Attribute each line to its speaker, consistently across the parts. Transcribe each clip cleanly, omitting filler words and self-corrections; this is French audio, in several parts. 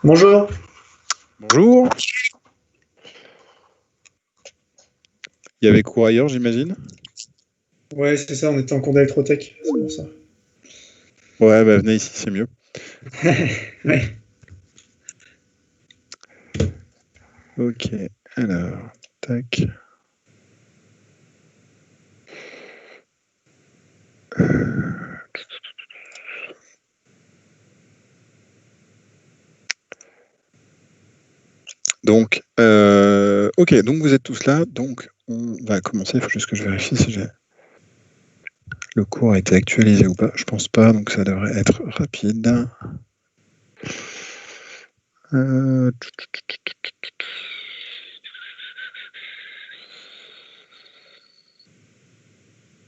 Speaker 1: Bonjour.
Speaker 2: Bonjour. Il y avait cours ailleurs, j'imagine?
Speaker 1: Ouais, c'est ça, on était en cours d'électrotech, c'est pour ça.
Speaker 2: Ouais, bah venez ici, c'est mieux.
Speaker 1: Ouais.
Speaker 2: Ok, alors, tac. Donc, ok, donc vous êtes tous là, donc on va commencer. Il faut juste que je vérifie si le cours a été actualisé ou pas. Je pense pas, donc ça devrait être rapide.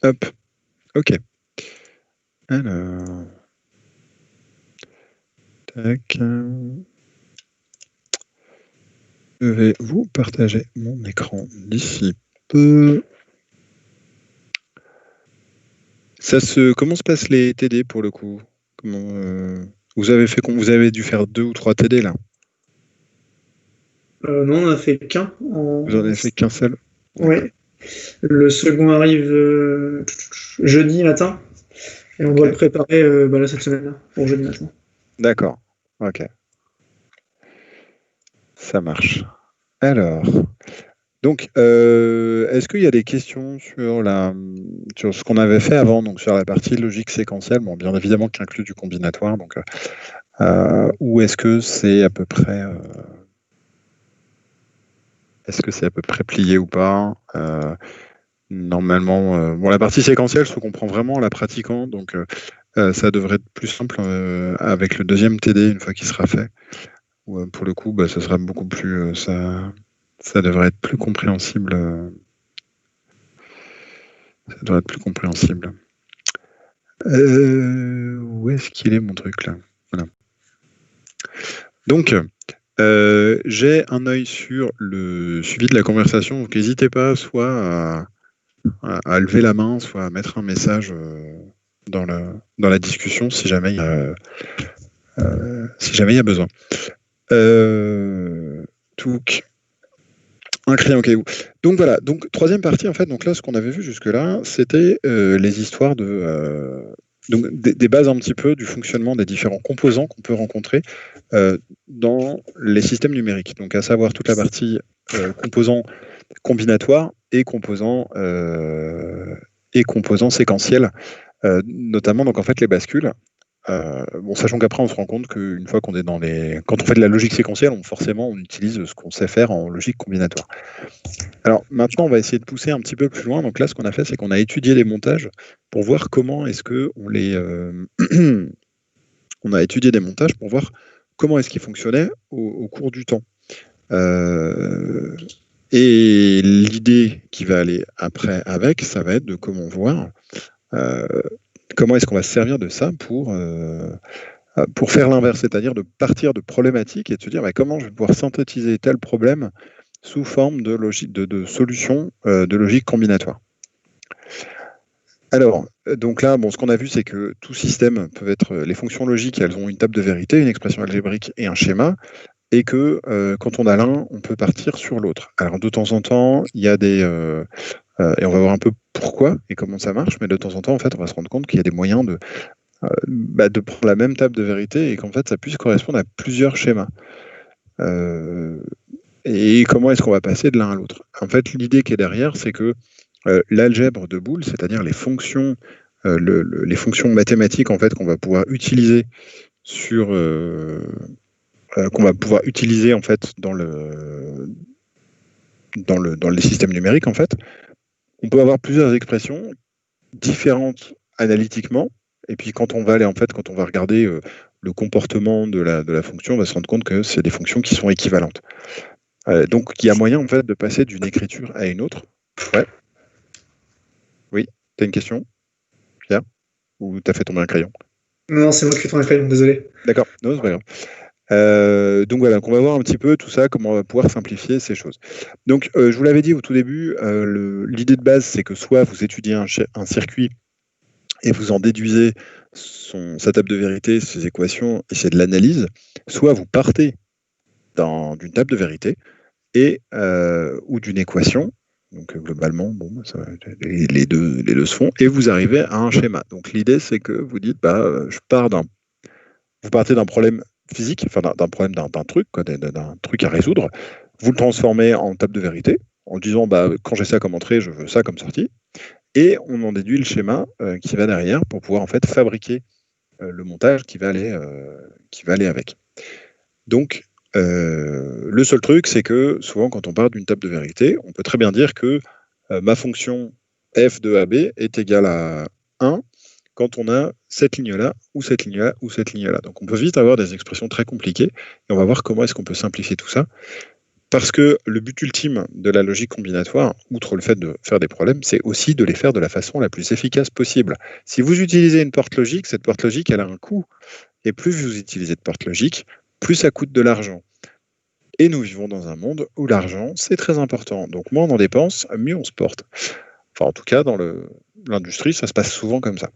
Speaker 2: Hop, ok. Alors, tac. Je vais vous partager mon écran d'ici peu. Comment se passent les TD pour le coup? Vous avez dû faire 2 ou 3 TD là?
Speaker 1: Non, on a fait qu'un.
Speaker 2: Vous en avez fait qu'un seul?
Speaker 1: Ouais. Le second arrive jeudi matin et on doit le préparer là, cette semaine pour jeudi matin.
Speaker 2: D'accord, ok. Ça marche. Alors, donc, est-ce qu'il y a des questions sur ce qu'on avait fait avant, donc sur la partie logique séquentielle, bon, bien évidemment qui inclut du combinatoire, donc, ou est-ce que c'est à peu près plié ou pas? Normalement, bon, la partie séquentielle se comprend vraiment en la pratiquant, donc ça devrait être plus simple avec le deuxième TD une fois qu'il sera fait. Pour le coup, ça sera beaucoup plus, ça devrait être plus compréhensible. Ça devrait être plus compréhensible. Où est-ce qu'il est mon truc là? Voilà. Donc, j'ai un œil sur le suivi de la conversation, donc n'hésitez pas soit à lever la main, soit à mettre un message dans la discussion si jamais il y a besoin. Un crayon caillou. Donc voilà, donc troisième partie en fait, donc là ce qu'on avait vu jusque-là, c'était les histoires donc des bases un petit peu du fonctionnement des différents composants qu'on peut rencontrer dans les systèmes numériques. Donc à savoir toute la partie composants combinatoires et composants séquentiels, notamment donc en fait les bascules. Bon, sachant qu'après on se rend compte qu'une fois qu'on est quand on fait de la logique séquentielle, forcément on utilise ce qu'on sait faire en logique combinatoire. Alors maintenant on va essayer de pousser un petit peu plus loin. Donc là ce qu'on a fait, c'est qu'on a étudié les montages pour voir comment est-ce que on a étudié des montages pour voir comment est-ce qu'ils fonctionnaient au cours du temps. Et l'idée qui va aller après avec, ça va être de comment voir comment est-ce qu'on va se servir de ça pour faire l'inverse, c'est-à-dire de partir de problématiques et de se dire comment je vais pouvoir synthétiser tel problème sous forme de logique de solution de logique combinatoire. Alors, donc là, ce qu'on a vu, c'est que tout système peut être les fonctions logiques, elles ont une table de vérité, une expression algébrique et un schéma, et que quand on a l'un, on peut partir sur l'autre. Alors de temps en temps, il y a des et on va voir un peu pourquoi et comment ça marche, mais de temps en temps, en fait, on va se rendre compte qu'il y a des moyens de prendre la même table de vérité et qu'en fait, ça puisse correspondre à plusieurs schémas. Et comment est-ce qu'on va passer de l'un à l'autre? En fait, l'idée qui est derrière, c'est que l'algèbre de Boole, c'est-à-dire les fonctions, les fonctions mathématiques en fait qu'on va pouvoir utiliser en fait dans les systèmes numériques en fait, on peut avoir plusieurs expressions différentes analytiquement. Et puis quand on va regarder le comportement de la fonction, on va se rendre compte que c'est des fonctions qui sont équivalentes. Donc il y a moyen en fait de passer d'une écriture à une autre. Ouais. Oui, tu as une question, Pierre? Ou tu as fait tomber un crayon?
Speaker 1: Non, c'est moi qui fais ton crayon, désolé.
Speaker 2: D'accord, non, c'est pas grave. Donc voilà, on va voir un petit peu tout ça, comment on va pouvoir simplifier ces choses. Donc je vous l'avais dit au tout début, l'idée de base, c'est que soit vous étudiez un circuit et vous en déduisez sa table de vérité, ses équations, et c'est de l'analyse, soit vous partez d'une table de vérité et ou d'une équation. Donc globalement, les deux se font, et vous arrivez à un schéma. Donc l'idée, c'est que vous dites, vous partez d'un problème physique, enfin d'un problème d'un truc, d'un truc à résoudre. Vous le transformez en table de vérité, en disant, quand j'ai ça comme entrée, je veux ça comme sortie. Et on en déduit le schéma qui va derrière pour pouvoir en fait fabriquer le montage qui va aller avec. Donc, le seul truc, c'est que souvent, quand on parle d'une table de vérité, on peut très bien dire que ma fonction f de AB est égale à 1 quand on a cette ligne-là, ou cette ligne-là, ou cette ligne-là. Donc, on peut vite avoir des expressions très compliquées, et on va voir comment est-ce qu'on peut simplifier tout ça. Parce que le but ultime de la logique combinatoire, outre le fait de faire des problèmes, c'est aussi de les faire de la façon la plus efficace possible. Si vous utilisez une porte logique, cette porte logique, elle a un coût. Et plus vous utilisez de porte logique, plus ça coûte de l'argent. Et nous vivons dans un monde où l'argent, c'est très important. Donc moins on en dépense, mieux on se porte. Enfin, en tout cas, dans l'industrie, ça se passe souvent comme ça.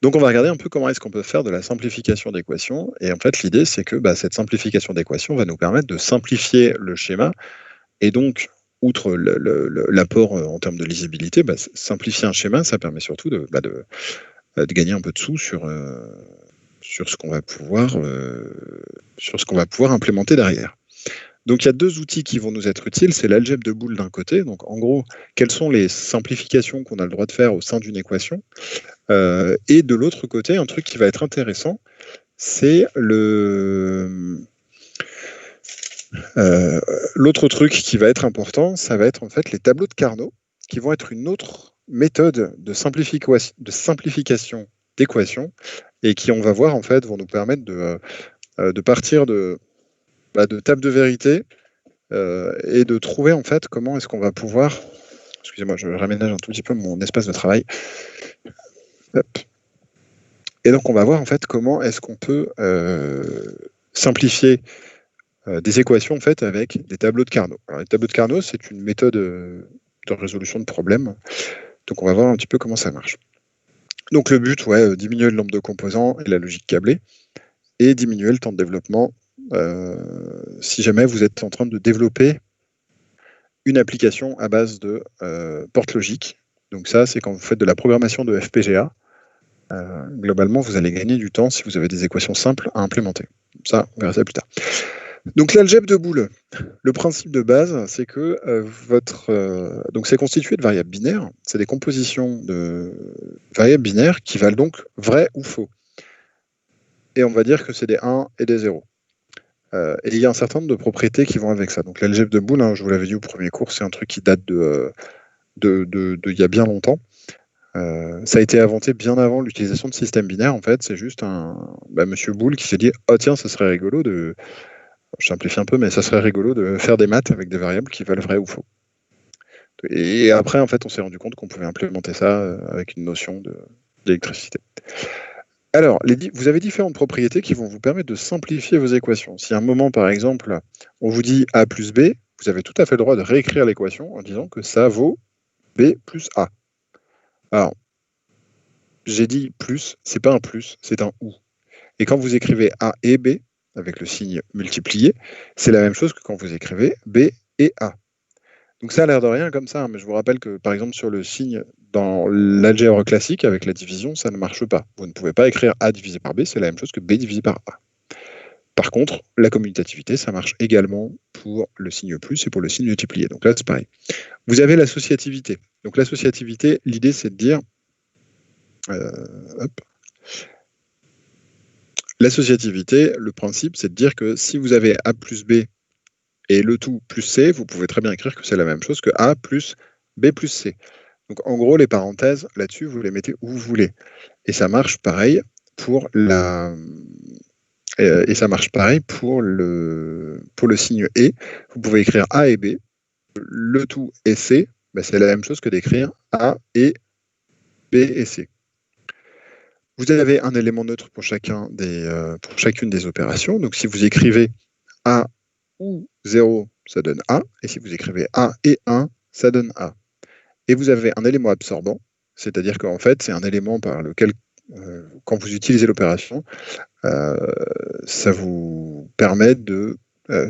Speaker 2: Donc on va regarder un peu comment est-ce qu'on peut faire de la simplification d'équations. Et en fait, l'idée, c'est que cette simplification d'équations va nous permettre de simplifier le schéma. Et donc, outre l'apport en termes de lisibilité, simplifier un schéma, ça permet surtout de gagner un peu de sous sur ce qu'on va pouvoir implémenter derrière. Donc il y a deux outils qui vont nous être utiles, c'est l'algèbre de Boole d'un côté, donc en gros, quelles sont les simplifications qu'on a le droit de faire au sein d'une équation, et de l'autre côté, un truc qui va être intéressant, c'est l'autre truc qui va être important, ça va être en fait les tableaux de Carnot, qui vont être une autre méthode de simplification d'équations, et qui, on va voir, en fait, vont nous permettre de partir de tables de vérité et de trouver, en fait, comment est-ce qu'on va pouvoir... Excusez-moi, je raménage un tout petit peu mon espace de travail. Hop. Et donc, on va voir, en fait, comment est-ce qu'on peut simplifier des équations, en fait, avec des tableaux de Carnot. Alors, les tableaux de Carnot, c'est une méthode de résolution de problèmes. Donc, on va voir un petit peu comment ça marche. Donc, le but, diminuer le nombre de composants et la logique câblée, et diminuer le temps de développement si jamais vous êtes en train de développer une application à base de porte logique. Donc ça, c'est quand vous faites de la programmation de FPGA. Globalement, vous allez gagner du temps si vous avez des équations simples à implémenter. Ça, on verra ça plus tard. Donc l'algèbre de Boole, le principe de base, c'est que donc c'est constitué de variables binaires. C'est des compositions de variables binaires qui valent donc vrai ou faux. Et on va dire que c'est des 1 et des 0. Et il y a un certain nombre de propriétés qui vont avec ça. Donc l'algèbre de Boole, je vous l'avais dit au premier cours, c'est un truc qui date de il y a bien longtemps. Ça a été inventé bien avant l'utilisation de systèmes binaires, en fait. C'est juste monsieur Boole qui s'est dit « Oh tiens, ça serait rigolo de... » Je simplifie un peu, mais ça serait rigolo de faire des maths avec des variables qui valent vrai ou faux. Et après, en fait, on s'est rendu compte qu'on pouvait implémenter ça avec une notion d'électricité. Alors, vous avez différentes propriétés qui vont vous permettre de simplifier vos équations. Si à un moment, par exemple, on vous dit A plus B, vous avez tout à fait le droit de réécrire l'équation en disant que ça vaut B plus A. Alors, j'ai dit plus, c'est pas un plus, c'est un ou. Et quand vous écrivez A et B, avec le signe multiplié, c'est la même chose que quand vous écrivez B et A. Donc ça a l'air de rien comme ça, mais je vous rappelle que, par exemple, sur le signe dans l'algèbre classique, avec la division, ça ne marche pas. Vous ne pouvez pas écrire A divisé par B, c'est la même chose que B divisé par A. Par contre, la commutativité, ça marche également pour le signe plus et pour le signe multiplié. Donc là, c'est pareil. Vous avez l'associativité. Donc l'associativité, l'idée, c'est de dire... L'associativité, le principe, c'est de dire que si vous avez A plus B et le tout plus C, vous pouvez très bien écrire que c'est la même chose que A plus B plus C. Donc en gros, les parenthèses, là-dessus, vous les mettez où vous voulez. Et ça marche pareil pour le signe et. Vous pouvez écrire A et B. Le tout et C, c'est la même chose que d'écrire A et B et C. Vous avez un élément neutre pour chacune des opérations. Donc si vous écrivez A ou 0, ça donne A. Et si vous écrivez A et 1, ça donne A. Et vous avez un élément absorbant, c'est-à-dire qu'en fait, c'est un élément par lequel, quand vous utilisez l'opération, ça vous permet de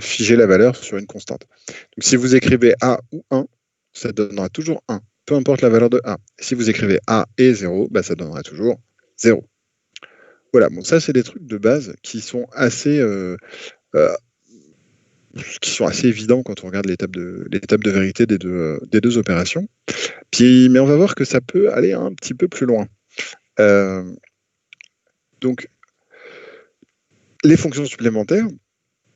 Speaker 2: figer la valeur sur une constante. Donc si vous écrivez A ou 1, ça donnera toujours 1, peu importe la valeur de A. Et si vous écrivez A et 0, ça donnera toujours 0. Voilà, bon, ça c'est des trucs de base qui sont assez évidents quand on regarde l'étape de vérité des deux opérations. Mais on va voir que ça peut aller un petit peu plus loin. Donc, les fonctions supplémentaires,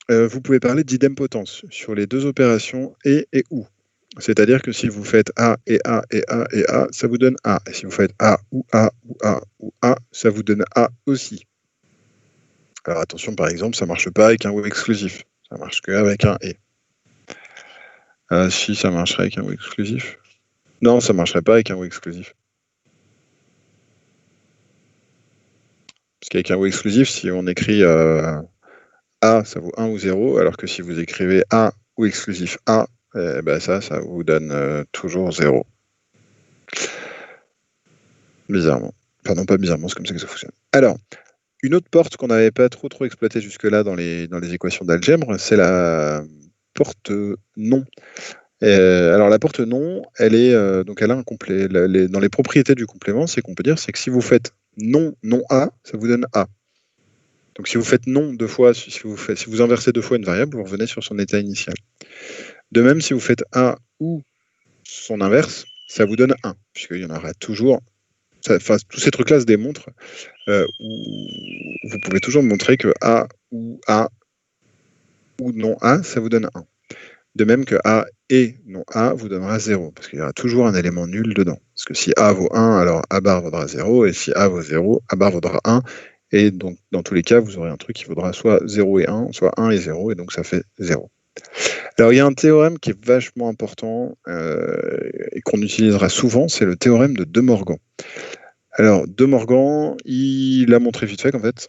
Speaker 2: vous pouvez parler d'idempotence sur les deux opérations et ou. C'est-à-dire que si vous faites A et A et A et A, ça vous donne A. Et si vous faites A ou A ou A ou A, ça vous donne A aussi. Alors attention, par exemple, ça ne marche pas avec un ou exclusif. Ça marche qu'avec un et. Si, ça marcherait avec un ou exclusif. Non, ça ne marcherait pas avec un ou exclusif. Parce qu'avec un ou exclusif, si on écrit A, ça vaut 1 ou 0, alors que si vous écrivez A ou exclusif A, ça vous donne toujours 0. Bizarrement. Enfin, non, pas bizarrement, c'est comme ça que ça fonctionne. Alors, une autre porte qu'on n'avait pas trop exploitée jusque-là dans les équations d'algèbre, c'est la porte non. Alors, la porte non, elle a un complet. Dans les propriétés du complément, c'est qu'on peut dire, c'est que si vous faites non A, ça vous donne A. Donc, si vous faites non deux fois, si vous inversez deux fois une variable, vous revenez sur son état initial. De même, si vous faites A ou son inverse, ça vous donne 1, puisqu'il y en aura toujours. Tous ces trucs-là se démontrent où vous pouvez toujours montrer que A ou non A, ça vous donne 1. De même que A et non A vous donnera 0, parce qu'il y aura toujours un élément nul dedans. Parce que si A vaut 1, alors A bar vaudra 0, et si A vaut 0, A bar vaudra 1, et donc dans tous les cas, vous aurez un truc qui vaudra soit 0 et 1, soit 1 et 0, et donc ça fait 0. Alors il y a un théorème qui est vachement important et qu'on utilisera souvent, c'est le théorème de De Morgan. Alors, De Morgan, il a montré vite fait qu'en fait,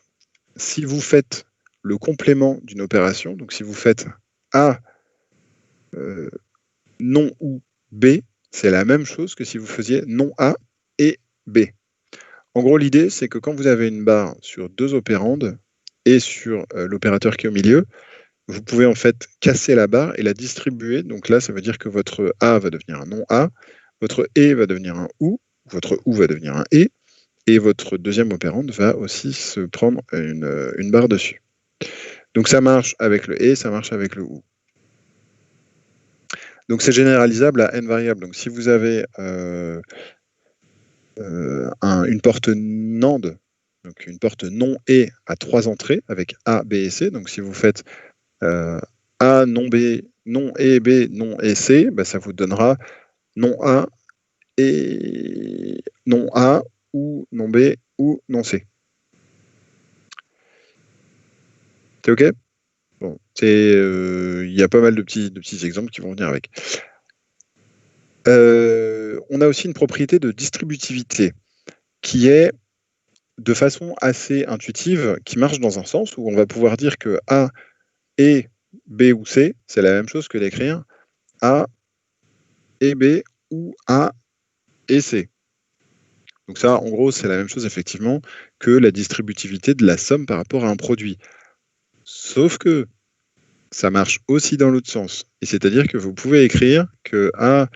Speaker 2: si vous faites le complément d'une opération, donc si vous faites A non ou B, c'est la même chose que si vous faisiez non A et B. En gros, l'idée, c'est que quand vous avez une barre sur deux opérandes et sur l'opérateur qui est au milieu, vous pouvez en fait casser la barre et la distribuer. Donc là, ça veut dire que votre A va devenir un non A, votre E va devenir un OU, votre OU va devenir un E, et votre deuxième opérande va aussi se prendre une barre dessus. Donc ça marche avec le et, ça marche avec le ou. Donc c'est généralisable à n variables. Donc si vous avez une porte NAND, donc une porte non et à 3 entrées avec A, B et C, donc si vous faites A, non B, non et B, non et C, ça vous donnera non A et non A ou non B ou non C. C'est OK? Bon, il y a pas mal de petits exemples qui vont venir avec. On a aussi une propriété de distributivité qui est de façon assez intuitive, qui marche dans un sens où on va pouvoir dire que A et B ou C, c'est la même chose que d'écrire A et B ou A et C. Donc ça, en gros, c'est la même chose effectivement que la distributivité de la somme par rapport à un produit. Sauf que ça marche aussi dans l'autre sens. Et c'est-à-dire que vous pouvez écrire que A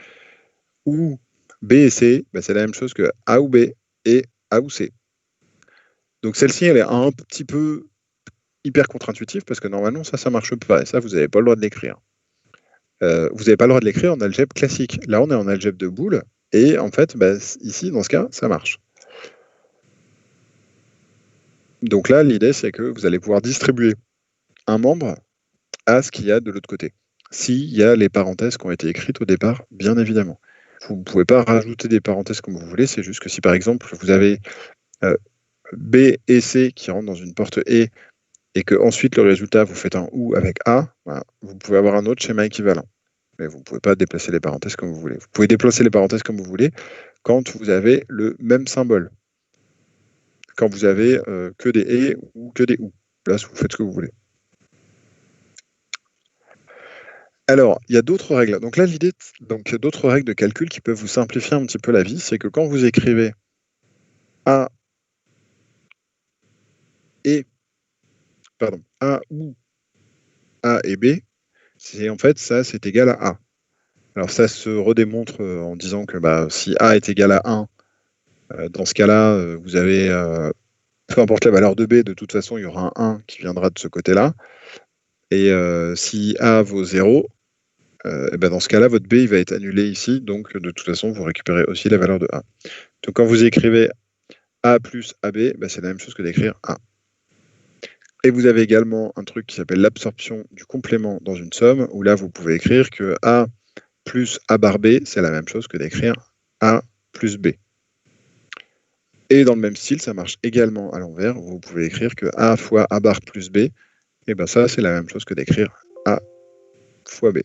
Speaker 2: ou B et C, c'est la même chose que A ou B et A ou C. Donc celle-ci, elle est un petit peu hyper contre-intuitive parce que normalement, ça marche pas. Et ça, vous n'avez pas le droit de l'écrire. Vous n'avez pas le droit de l'écrire en algèbre classique. Là, on est en algèbre de Boole. Et en fait, ici, dans ce cas, ça marche. Donc là, l'idée, c'est que vous allez pouvoir distribuer un membre à ce qu'il y a de l'autre côté. S'il y a les parenthèses qui ont été écrites au départ, bien évidemment. Vous ne pouvez pas rajouter des parenthèses comme vous voulez, c'est juste que si par exemple vous avez B et C qui rentrent dans une porte E et que ensuite le résultat vous faites un OU avec A, vous pouvez avoir un autre schéma équivalent. Mais vous ne pouvez pas déplacer les parenthèses comme vous voulez. Vous pouvez déplacer les parenthèses comme vous voulez quand vous avez le même symbole. Quand vous avez que des E ou que des OU. Là, vous faites ce que vous voulez. Alors, il y a d'autres règles. Donc là, l'idée, d'autres règles de calcul qui peuvent vous simplifier un petit peu la vie, c'est que quand vous écrivez A ou A et B, en fait, ça, c'est égal à A. Alors ça se redémontre en disant que si A est égal à 1, dans ce cas-là, vous avez, peu importe la valeur de B, de toute façon, il y aura un 1 qui viendra de ce côté-là. Et si A vaut 0, dans ce cas-là, votre B il va être annulé ici, donc de toute façon, vous récupérez aussi la valeur de A. Donc quand vous écrivez A plus AB, c'est la même chose que d'écrire A. Et vous avez également un truc qui s'appelle l'absorption du complément dans une somme, où là, vous pouvez écrire que A plus A bar B, c'est la même chose que d'écrire A plus B. Et dans le même style, ça marche également à l'envers. Vous pouvez écrire que A fois A bar plus B, et ça, c'est la même chose que d'écrire A fois B.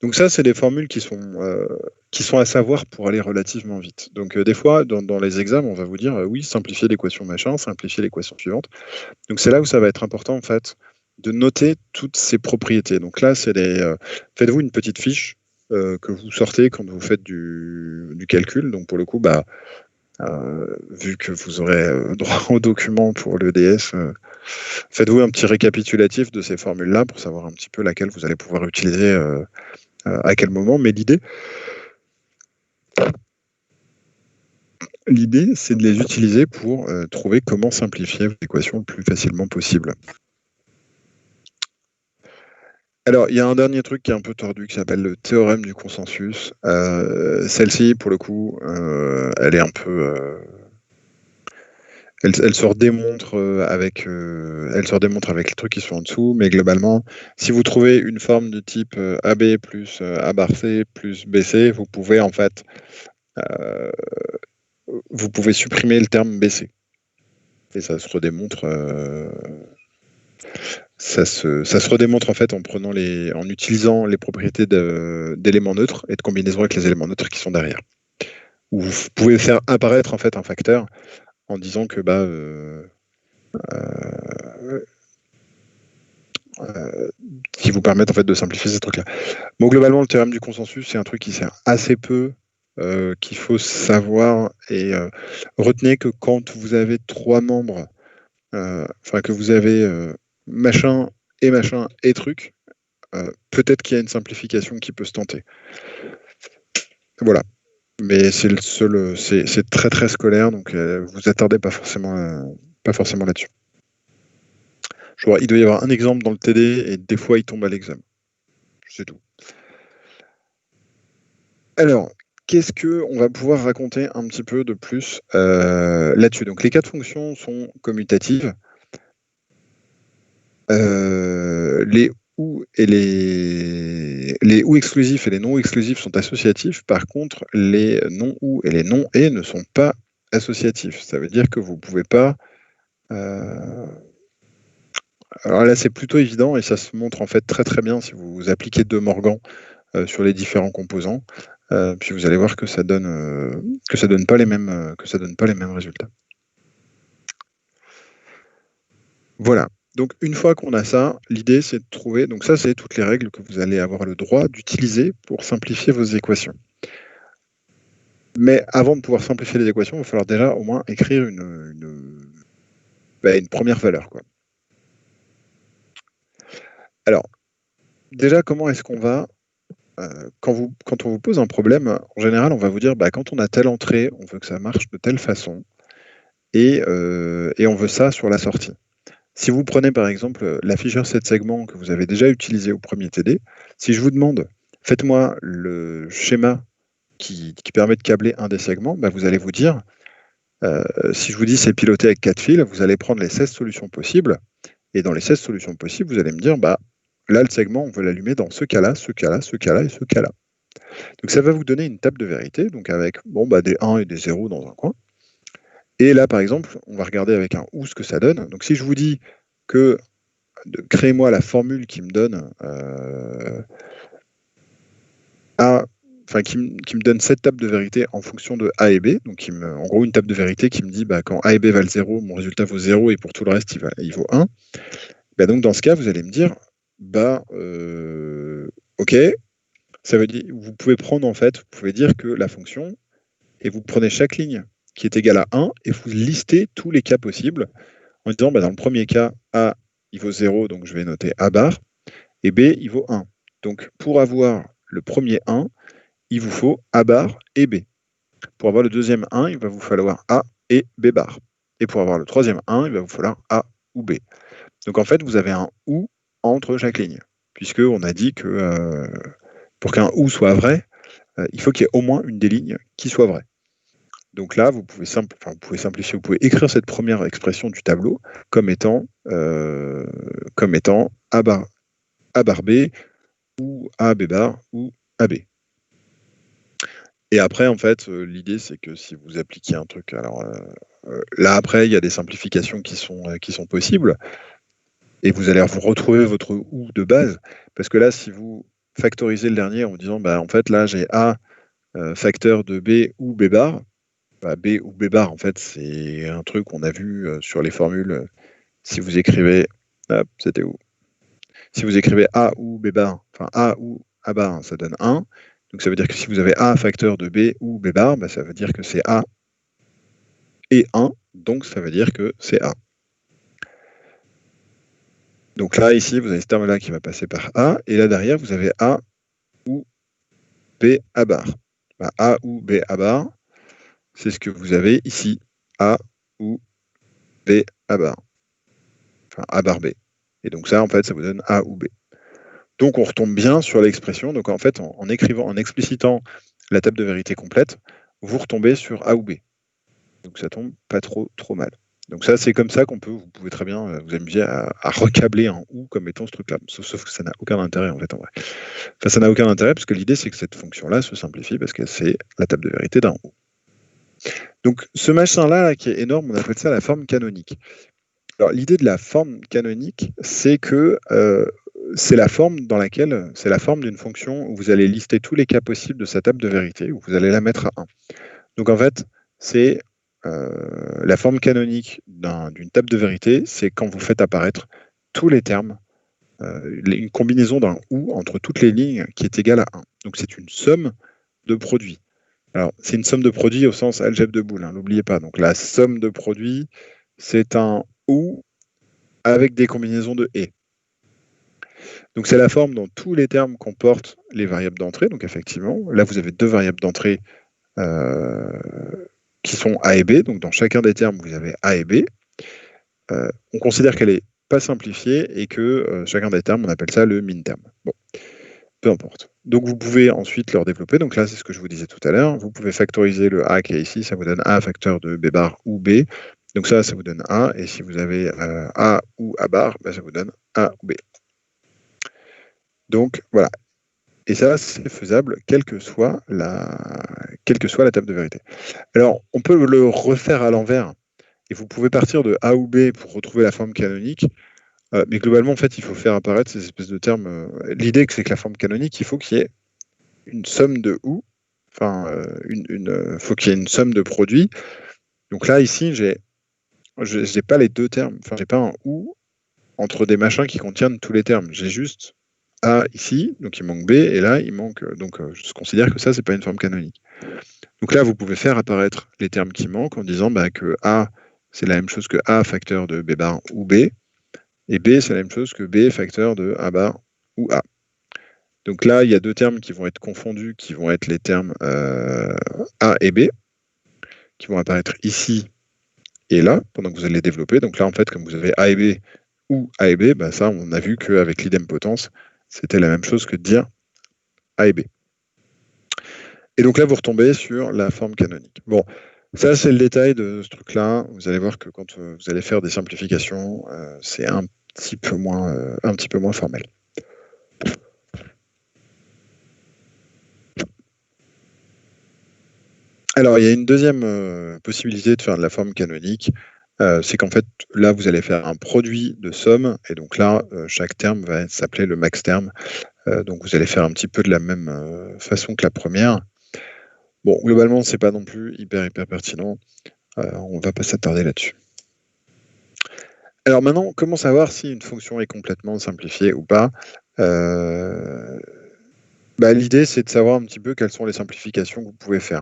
Speaker 2: Donc ça, c'est des formules qui sont à savoir pour aller relativement vite. Donc des fois, dans les examens, on va vous dire oui, simplifier l'équation machin, simplifier l'équation suivante. Donc c'est là où ça va être important, en fait, de noter toutes ces propriétés. Donc là, faites-vous une petite fiche que vous sortez quand vous faites du calcul. Donc pour le coup, vu que vous aurez droit au document pour l'EDS, faites-vous un petit récapitulatif de ces formules-là pour savoir un petit peu laquelle vous allez pouvoir utiliser à quel moment. Mais l'idée, c'est de les utiliser pour trouver comment simplifier vos équations le plus facilement possible. Alors, il y a un dernier truc qui est un peu tordu qui s'appelle le théorème du consensus. Celle-ci, pour le coup, elle est un peu... Elle se redémontre avec les trucs qui sont en dessous, mais globalement, si vous trouvez une forme de type AB plus A bar C plus BC, vous pouvez en fait supprimer le terme BC. Et ça se redémontre. Ça se redémontre en fait en utilisant les propriétés d'éléments neutres et de combinaisons avec les éléments neutres qui sont derrière. Ou vous pouvez faire apparaître en fait un facteur en disant que qui vous permettent en fait de simplifier ces trucs-là. Bon, globalement, le théorème du consensus, c'est un truc qui sert assez peu, qu'il faut savoir, et retenez que quand vous avez trois membres, que vous avez machin et truc, peut-être qu'il y a une simplification qui peut se tenter. Voilà. Mais c'est le seul, c'est très très scolaire, donc vous attardez pas forcément là-dessus. Il doit y avoir un exemple dans le TD et des fois il tombe à l'examen. C'est tout. Alors, qu'est-ce qu'on va pouvoir raconter un petit peu de plus là-dessus? Donc les quatre fonctions sont commutatives. Les ou et les ou exclusifs et les non exclusifs sont associatifs. Par contre, les non ou et les non et ne sont pas associatifs. Ça veut dire que vous ne pouvez pas. Alors là, c'est plutôt évident et ça se montre en fait très très bien si vous appliquez De Morgan sur les différents composants. Puis vous allez voir que ça donne pas les mêmes résultats. Voilà. Donc une fois qu'on a ça, l'idée c'est de trouver, donc ça c'est toutes les règles que vous allez avoir le droit d'utiliser pour simplifier vos équations. Mais avant de pouvoir simplifier les équations, il va falloir déjà au moins écrire une première valeur, quoi. Alors, déjà, comment est-ce qu'on va, quand on vous pose un problème, en général, on va vous dire, quand on a telle entrée, on veut que ça marche de telle façon, et on veut ça sur la sortie. Si vous prenez par exemple l'afficheur 7 segments que vous avez déjà utilisé au premier TD, si je vous demande, faites-moi le schéma qui permet de câbler un des segments, vous allez vous dire, si je vous dis c'est piloté avec 4 fils, vous allez prendre les 16 solutions possibles, et dans les 16 solutions possibles, vous allez me dire, là le segment, on veut l'allumer dans ce cas-là, ce cas-là, ce cas-là et ce cas-là. Donc ça va vous donner une table de vérité, donc avec des 1 et des 0 dans un coin. Et là, par exemple, on va regarder avec un ou ce que ça donne. Donc si je vous dis que créez-moi la formule qui me donne qui me donne cette table de vérité en fonction de A et B, donc en gros une table de vérité qui me dit quand A et B valent 0, mon résultat vaut 0 et pour tout le reste il vaut 1. Donc dans ce cas, vous allez me dire ok, ça veut dire vous pouvez prendre vous pouvez dire que la fonction, et vous prenez chaque ligne qui est égale à 1 et vous listez tous les cas possibles en disant dans le premier cas A il vaut 0, donc je vais noter A bar, et B, il vaut 1. Donc, pour avoir le premier 1, il vous faut A bar et B. Pour avoir le deuxième 1, il va vous falloir A et B bar. Et pour avoir le troisième 1, il va vous falloir A ou B. Donc, en fait, vous avez un OU entre chaque ligne, puisqu'on a dit que pour qu'un OU soit vrai, il faut qu'il y ait au moins une des lignes qui soit vraie. Donc là, vous pouvez simplifier, vous pouvez écrire cette première expression du tableau comme étant A bar B ou A B bar ou AB. Et après, en fait, l'idée, c'est que si vous appliquez un truc, alors là, après, il y a des simplifications qui sont possibles, et vous allez vous retrouver votre OU de base, parce que là, si vous factorisez le dernier en vous disant, bah, en fait, là, j'ai A facteur de B ou B bar, bah, B ou B bar, en fait, c'est un truc qu'on a vu sur les formules. Si vous écrivez, hop, c'était où? Si vous écrivez A ou B bar, enfin A ou A bar, ça donne 1. Donc ça veut dire que si vous avez A facteur de B ou B bar, bah, ça veut dire que c'est A et 1, donc ça veut dire que c'est A. Donc là, ici, vous avez ce terme-là qui va passer par A, et là derrière, vous avez A ou B A bar. Bah, A ou B A bar, c'est ce que vous avez ici, A ou B A bar. Enfin, A bar B. Et donc ça, en fait, ça vous donne A ou B. Donc on retombe bien sur l'expression. Donc en fait, en écrivant, en explicitant la table de vérité complète, vous retombez sur A ou B. Donc ça tombe pas trop mal. Donc ça, c'est comme ça vous pouvez très bien vous amuser à recabler un OU comme étant ce truc-là. Sauf que ça n'a aucun intérêt en fait en vrai. Enfin, ça n'a aucun intérêt parce que l'idée c'est que cette fonction-là se simplifie parce que c'est la table de vérité d'un OU. Donc ce machin-là là, qui est énorme, on appelle ça la forme canonique. Alors l'idée de la forme canonique, c'est que c'est la forme d'une fonction où vous allez lister tous les cas possibles de sa table de vérité, où vous allez la mettre à 1. Donc en fait, c'est la forme canonique d'une table de vérité, c'est quand vous faites apparaître tous les termes, une combinaison d'un OU entre toutes les lignes qui est égale à 1. Donc c'est une somme de produits. Alors c'est une somme de produits au sens algèbre de Boole, hein, n'oubliez pas. Donc la somme de produits, c'est un OU avec des combinaisons de et. Donc c'est la forme dont tous les termes comportent les variables d'entrée. Donc effectivement, là vous avez deux variables d'entrée qui sont A et B. Donc dans chacun des termes, vous avez A et B. On considère qu'elle n'est pas simplifiée et que chacun des termes, on appelle ça le min terme. Bon, peu importe. Donc vous pouvez ensuite leur développer. Donc là, c'est ce que je vous disais tout à l'heure. Vous pouvez factoriser le A qui est ici, ça vous donne A facteur de B bar ou B. Donc ça vous donne A. Et si vous avez A ou A bar, ben, ça vous donne A ou B. Donc voilà. Et ça, c'est faisable quelle que soit la table de vérité. Alors, on peut le refaire à l'envers. Et vous pouvez partir de A ou B pour retrouver la forme canonique. Mais globalement, en fait, il faut faire apparaître ces espèces de termes. L'idée, c'est que la forme canonique, il faut qu'il y ait une somme de OU. Enfin, faut qu'il y ait une somme de produits. Donc là, ici, j'ai pas les deux termes. Enfin, j'ai pas un OU entre des machins qui contiennent tous les termes. J'ai juste A ici, donc il manque B, et là, il manque. Donc, je considère que ça, c'est pas une forme canonique. Donc là, vous pouvez faire apparaître les termes qui manquent en disant que A, c'est la même chose que A facteur de B bar ou B, et B, c'est la même chose que B facteur de A bar ou A. Donc là, il y a deux termes qui vont être confondus, qui vont être les termes A et B, qui vont apparaître ici et là, pendant que vous allez les développer. Donc là, en fait, comme vous avez A et B ou A et B, ça, on a vu qu'avec l'idempotence, c'était la même chose que de dire A et B. Et donc là, vous retombez sur la forme canonique. Bon, ça, c'est le détail de ce truc-là. Vous allez voir que quand vous allez faire des simplifications, c'est un petit peu moins formel. Alors, il y a une deuxième possibilité de faire de la forme canonique. C'est qu'en fait, là, vous allez faire un produit de somme. Et donc là, chaque terme va s'appeler le max terme. Donc, vous allez faire un petit peu de la même façon que la première. Bon, globalement, c'est pas non plus hyper pertinent. On va pas s'attarder là-dessus. Alors maintenant, comment savoir si une fonction est complètement simplifiée ou pas? L'idée, c'est de savoir un petit peu quelles sont les simplifications que vous pouvez faire.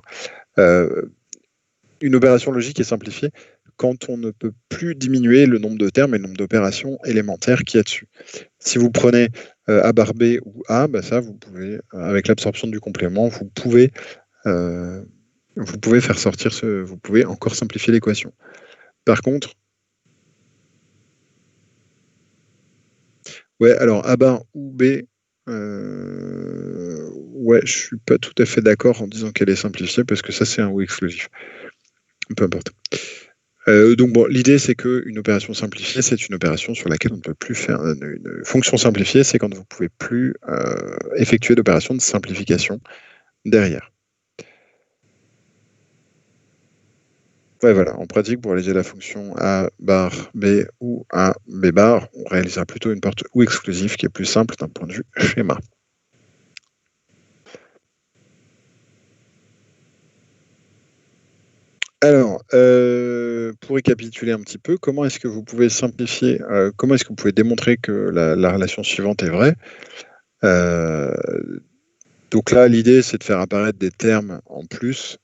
Speaker 2: Une opération logique est simplifiée quand on ne peut plus diminuer le nombre de termes et le nombre d'opérations élémentaires qu'il y a dessus. Si vous prenez A bar B ou A, bah ça, vous pouvez, avec l'absorption du complément, vous pouvez faire sortir vous pouvez encore simplifier l'équation. Par contre, ouais, alors A bar ou B, ouais, je suis pas tout à fait d'accord en disant qu'elle est simplifiée parce que ça, c'est un ou exclusif. Peu importe. Donc bon, l'idée c'est qu'une opération simplifiée, c'est une opération sur laquelle on ne peut plus faire une fonction simplifiée, c'est quand vous ne pouvez plus effectuer d'opération de simplification derrière. Ouais, voilà, en pratique, pour réaliser la fonction A bar B ou A B bar, on réalisera plutôt une porte ou exclusive qui est plus simple d'un point de vue schéma. Alors, pour récapituler un petit peu, comment est-ce que vous pouvez simplifier, comment est-ce que vous pouvez démontrer que la relation suivante est vraie? Donc là, l'idée, c'est de faire apparaître des termes en plus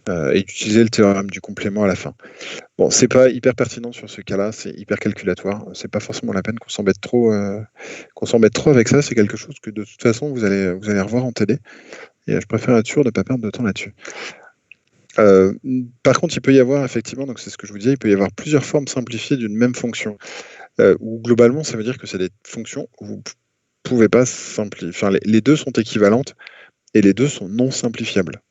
Speaker 2: et d'utiliser le théorème du complément à la fin. Bon, c'est pas hyper pertinent sur ce cas-là, c'est hyper calculatoire. C'est pas forcément la peine qu'on s'embête trop avec ça. C'est quelque chose que de toute façon vous allez revoir en TD. Et je préfère être sûr de ne pas perdre de temps là-dessus. Par contre, il peut y avoir effectivement, donc c'est ce que je vous disais, il peut y avoir plusieurs formes simplifiées d'une même fonction. Où globalement, ça veut dire que c'est des fonctions où vous pouvez pas simplifier. Enfin, les deux sont équivalentes et les deux sont non simplifiables.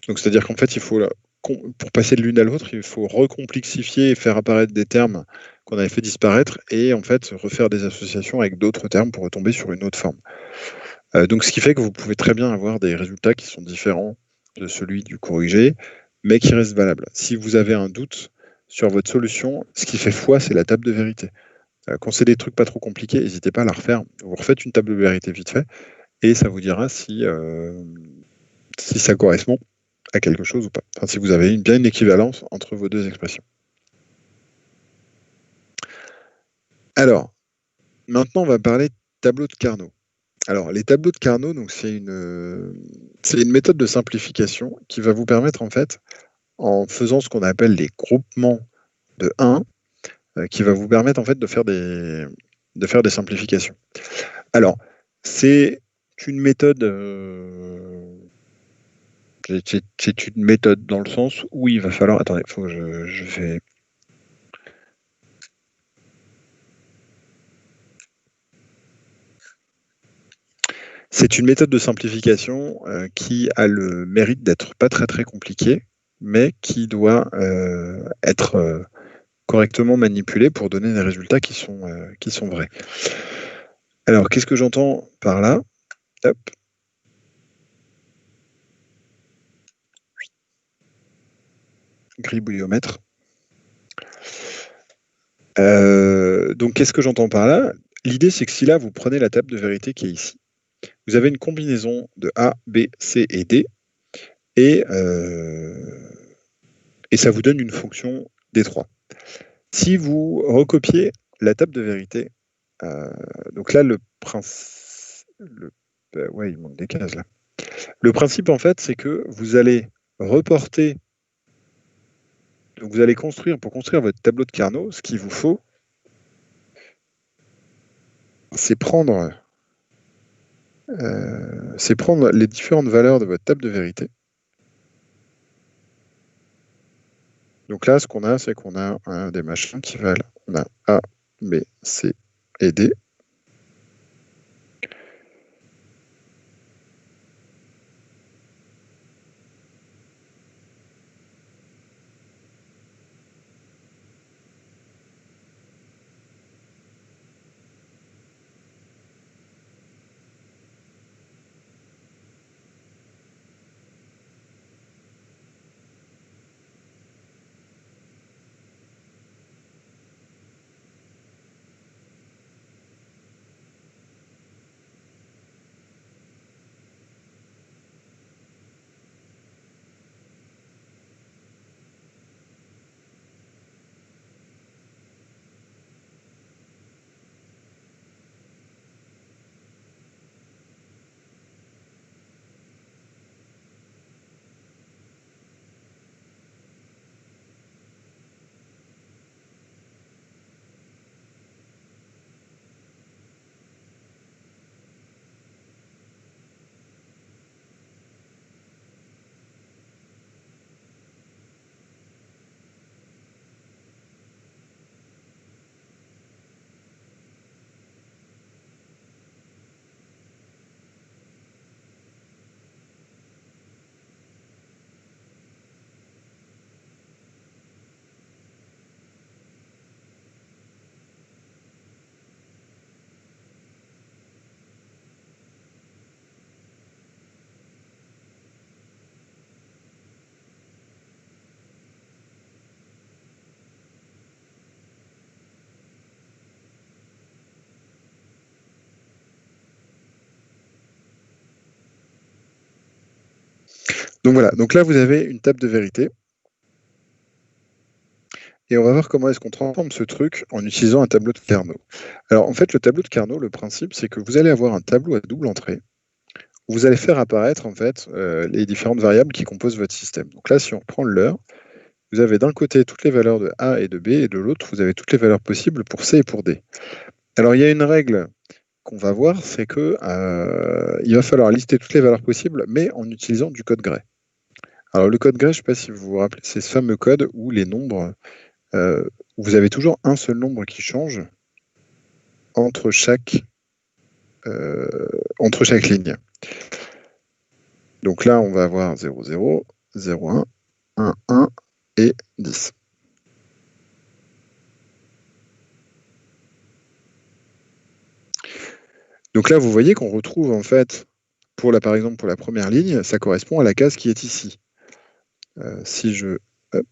Speaker 2: Donc c'est-à-dire qu'en fait, il faut pour passer de l'une à l'autre, il faut recomplexifier et faire apparaître des termes qu'on avait fait disparaître et en fait refaire des associations avec d'autres termes pour retomber sur une autre forme. Donc ce qui fait que vous pouvez très bien avoir des résultats qui sont différents de celui du corrigé, mais qui restent valables. Si vous avez un doute sur votre solution, ce qui fait foi, c'est la table de vérité. Quand c'est des trucs pas trop compliqués, n'hésitez pas à la refaire. Vous refaites une table de vérité vite fait et ça vous dira si ça correspond à quelque chose ou pas. Enfin, si vous avez bien une équivalence entre vos deux expressions. Alors, maintenant, on va parler de tableau de Carnot. Alors, les tableaux de Carnot, donc c'est une méthode de simplification qui va vous permettre, en fait, en faisant ce qu'on appelle les groupements de 1, qui va vous permettre, en fait, de faire des simplifications. Alors, c'est une méthode... c'est une méthode dans le sens où il va falloir... Attendez, il faut que je fais... C'est une méthode de simplification qui a le mérite d'être pas très très compliquée, mais qui doit être correctement manipulée pour donner des résultats qui sont vrais. Alors, qu'est-ce que j'entends par là? Hop. Gribouilliomètre. Donc, qu'est-ce que j'entends par là? L'idée, c'est que si là, vous prenez la table de vérité qui est ici, vous avez une combinaison de A, B, C et D, et ça vous donne une fonction D3. Si vous recopiez la table de vérité, donc là, le principe... ouais, il manque des cases là. Le principe, en fait, c'est que vous allez reporter... Donc vous allez construire, pour construire votre tableau de Carnot, ce qu'il vous faut, c'est prendre les différentes valeurs de votre table de vérité. Donc là, ce qu'on a, c'est qu'on a des machins qui valent, on a A, B, C et D. Donc voilà, donc là vous avez une table de vérité. Et on va voir comment est-ce qu'on transforme ce truc en utilisant un tableau de Carnot. Alors en fait, le tableau de Carnot, le principe, c'est que vous allez avoir un tableau à double entrée où vous allez faire apparaître en fait les différentes variables qui composent votre système. Donc là, si on reprend le leurre, vous avez d'un côté toutes les valeurs de A et de B, et de l'autre, vous avez toutes les valeurs possibles pour C et pour D. Alors il y a une règle qu'on va voir, c'est que il va falloir lister toutes les valeurs possibles, mais en utilisant du code Gray. Alors le code Gray, je ne sais pas si vous vous rappelez, c'est ce fameux code où les nombres, vous avez toujours un seul nombre qui change entre chaque ligne. Donc là, on va avoir 0, 0, 0, 1, 1, 1 et 10. Donc là, vous voyez qu'on retrouve en fait, par exemple pour la première ligne, ça correspond à la case qui est ici. Si je... Hop,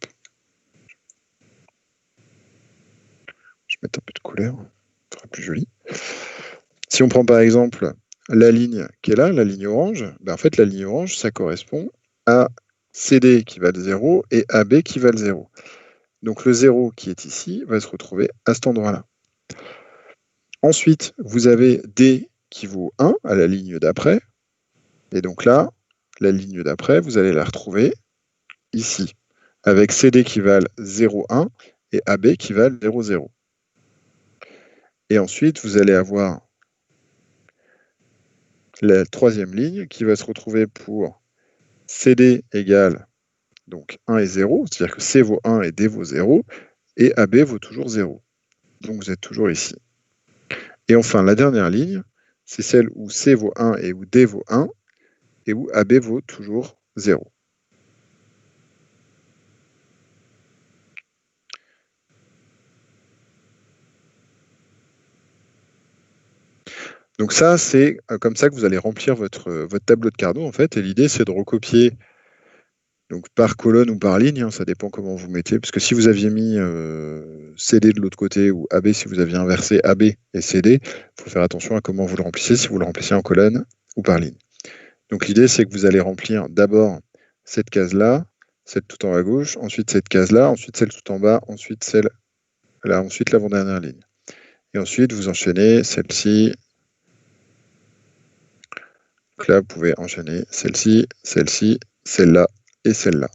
Speaker 2: je vais mettre un peu de couleur, ça sera plus joli. Si on prend par exemple la ligne qui est là, la ligne orange, ben en fait la ligne orange, ça correspond à CD qui valent 0 et AB qui valent 0. Donc le 0 qui est ici va se retrouver à cet endroit-là. Ensuite, vous avez D qui vaut 1 à la ligne d'après. Et donc là, la ligne d'après, vous allez la retrouver ici, avec CD qui valent 0, 1 et AB qui valent 0, 0. Et ensuite, vous allez avoir la troisième ligne qui va se retrouver pour CD égale donc 1 et 0, c'est-à-dire que C vaut 1 et D vaut 0, et AB vaut toujours 0. Donc vous êtes toujours ici. Et enfin, la dernière ligne, c'est celle où C vaut 1 et où D vaut 1, et où AB vaut toujours 0. Donc ça, c'est comme ça que vous allez remplir votre tableau de Carnot, en fait, et l'idée, c'est de recopier donc, par colonne ou par ligne, hein, ça dépend comment vous mettez, parce que si vous aviez mis CD de l'autre côté, ou AB si vous aviez inversé AB et CD, il faut faire attention à comment vous le remplissez, si vous le remplissez en colonne ou par ligne. Donc l'idée, c'est que vous allez remplir d'abord cette case-là, celle tout en haut à gauche, ensuite cette case-là, ensuite celle tout en bas, ensuite celle-là, ensuite l'avant-dernière ligne. Et ensuite, vous enchaînez celle-ci. Donc là, vous pouvez enchaîner celle-ci, celle-ci, celle-là et celle-là.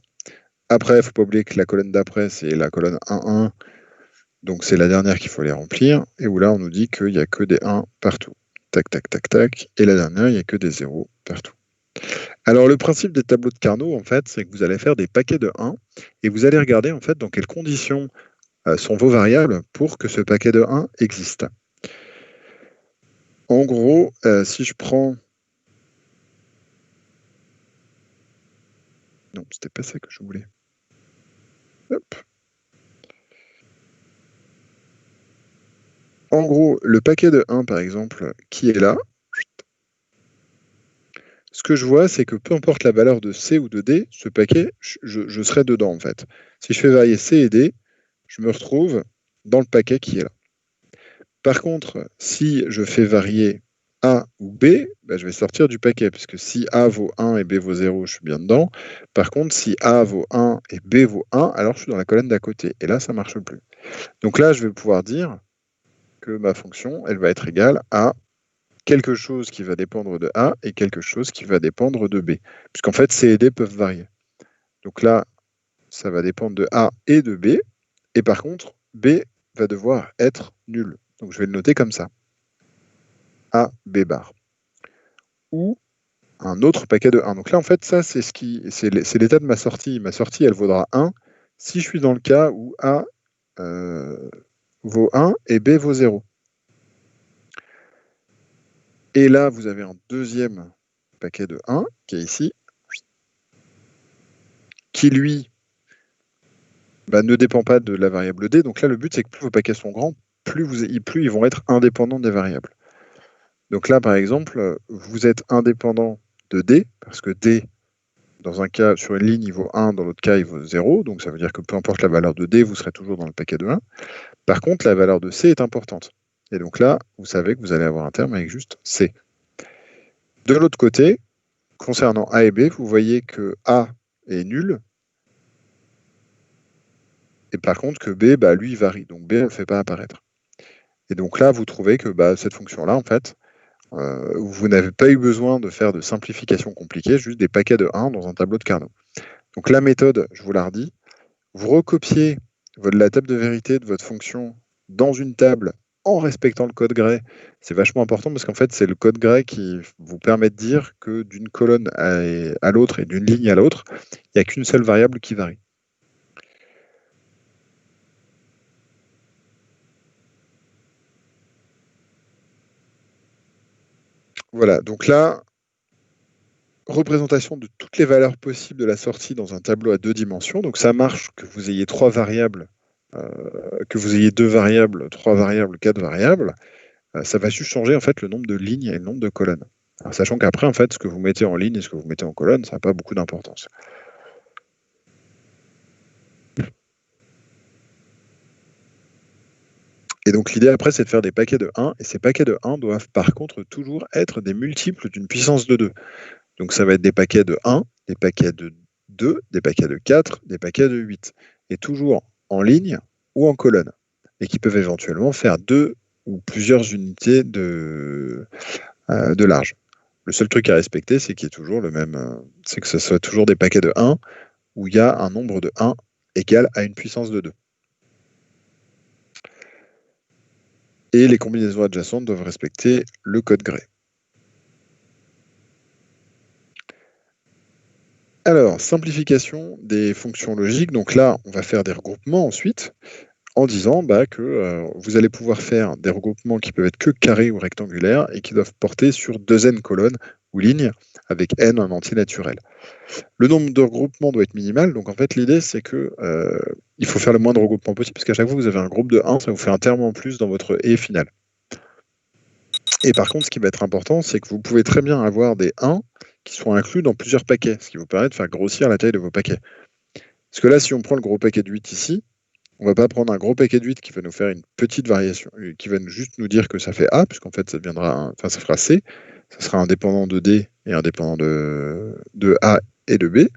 Speaker 2: Après, il ne faut pas oublier que la colonne d'après, c'est la colonne 1, 1. Donc c'est la dernière qu'il faut les remplir. Et où là, on nous dit qu'il n'y a que des 1 partout. Tac, tac, tac, tac. Et la dernière, il n'y a que des 0 partout. Alors le principe des tableaux de Carnot, en fait, c'est que vous allez faire des paquets de 1 et vous allez regarder en fait dans quelles conditions sont vos variables pour que ce paquet de 1 existe. En gros, si je prends... Non, c'était pas ça que je voulais. Hop. En gros, le paquet de 1, par exemple, qui est là, ce que je vois, c'est que peu importe la valeur de C ou de D, ce paquet, je serai dedans, en fait. Si je fais varier C et D, je me retrouve dans le paquet qui est là. Par contre, si je fais varier A ou B, ben, je vais sortir du paquet, puisque si A vaut 1 et B vaut 0, je suis bien dedans. Par contre, si A vaut 1 et B vaut 1, alors je suis dans la colonne d'à côté. Et là, ça ne marche plus. Donc là, je vais pouvoir dire que ma fonction, elle va être égale à quelque chose qui va dépendre de A et quelque chose qui va dépendre de B. Puisqu'en fait, C et D peuvent varier. Donc là, ça va dépendre de A et de B. Et par contre, B va devoir être nul. Donc je vais le noter comme ça. A, B bar. Ou un autre paquet de 1. Donc là, en fait, ça, c'est l'état de ma sortie. Ma sortie, elle vaudra 1 si je suis dans le cas où A vaut 1 et B vaut 0. Et là, vous avez un deuxième paquet de 1 qui est ici, qui lui ne dépend pas de la variable D. Donc là, le but, c'est que plus vos paquets sont grands, plus ils vont être indépendants des variables. Donc là, par exemple, vous êtes indépendant de D, parce que D, dans un cas, sur une ligne, il vaut 1, dans l'autre cas, il vaut 0. Donc ça veut dire que peu importe la valeur de D, vous serez toujours dans le paquet de 1. Par contre, la valeur de C est importante. Et donc là, vous savez que vous allez avoir un terme avec juste C. De l'autre côté, concernant A et B, vous voyez que A est nul, et par contre que B, bah, lui, varie. Donc B, on ne le fait pas apparaître. Et donc là, vous trouvez que bah, cette fonction-là, en fait, vous n'avez pas eu besoin de faire de simplification compliquée, juste des paquets de 1 dans un tableau de Carnot. Donc la méthode, je vous la redis, vous recopiez la table de vérité de votre fonction dans une table en respectant le code Gray. C'est vachement important parce qu'en fait, c'est le code Gray qui vous permet de dire que d'une colonne à l'autre et d'une ligne à l'autre, il n'y a qu'une seule variable qui varie. Voilà, donc là, représentation de toutes les valeurs possibles de la sortie dans un tableau à 2 dimensions. Donc ça marche que vous ayez 3 variables, que vous ayez 2 variables, 3 variables, 4 variables. Ça va juste changer en fait le nombre de lignes et le nombre de colonnes. Alors, sachant qu'après, en fait, ce que vous mettez en ligne et ce que vous mettez en colonne, ça n'a pas beaucoup d'importance. Et donc l'idée après, c'est de faire des paquets de 1, et ces paquets de 1 doivent par contre toujours être des multiples d'une puissance de 2. Donc ça va être des paquets de 1, des paquets de 2, des paquets de 4, des paquets de 8. Et toujours en ligne ou en colonne. Et qui peuvent éventuellement faire 2 ou plusieurs unités de large. Le seul truc à respecter, c'est qu'il y ait toujours le même, c'est que ce soit toujours des paquets de 1 où il y a un nombre de 1 égal à une puissance de 2. Et les combinaisons adjacentes doivent respecter le code Gray. Alors, simplification des fonctions logiques. Donc là, on va faire des regroupements ensuite, en disant bah, que vous allez pouvoir faire des regroupements qui peuvent être que carrés ou rectangulaires et qui doivent porter sur 2n colonnes ou lignes avec n un entier naturel. Le nombre de regroupements doit être minimal, donc en fait l'idée c'est que il faut faire le moins de regroupements possible, parce qu'à chaque fois que vous avez un groupe de 1, ça vous fait un terme en plus dans votre et final. Et par contre, ce qui va être important, c'est que vous pouvez très bien avoir des 1 qui sont inclus dans plusieurs paquets, ce qui vous permet de faire grossir la taille de vos paquets. Parce que là, si on prend le gros paquet de 8 ici, on ne va pas prendre un gros paquet de 8 qui va nous faire une petite variation, qui va juste nous dire que ça fait A, puisqu'en fait ça deviendra, enfin ça fera C, ça sera indépendant de D et indépendant de A et de B.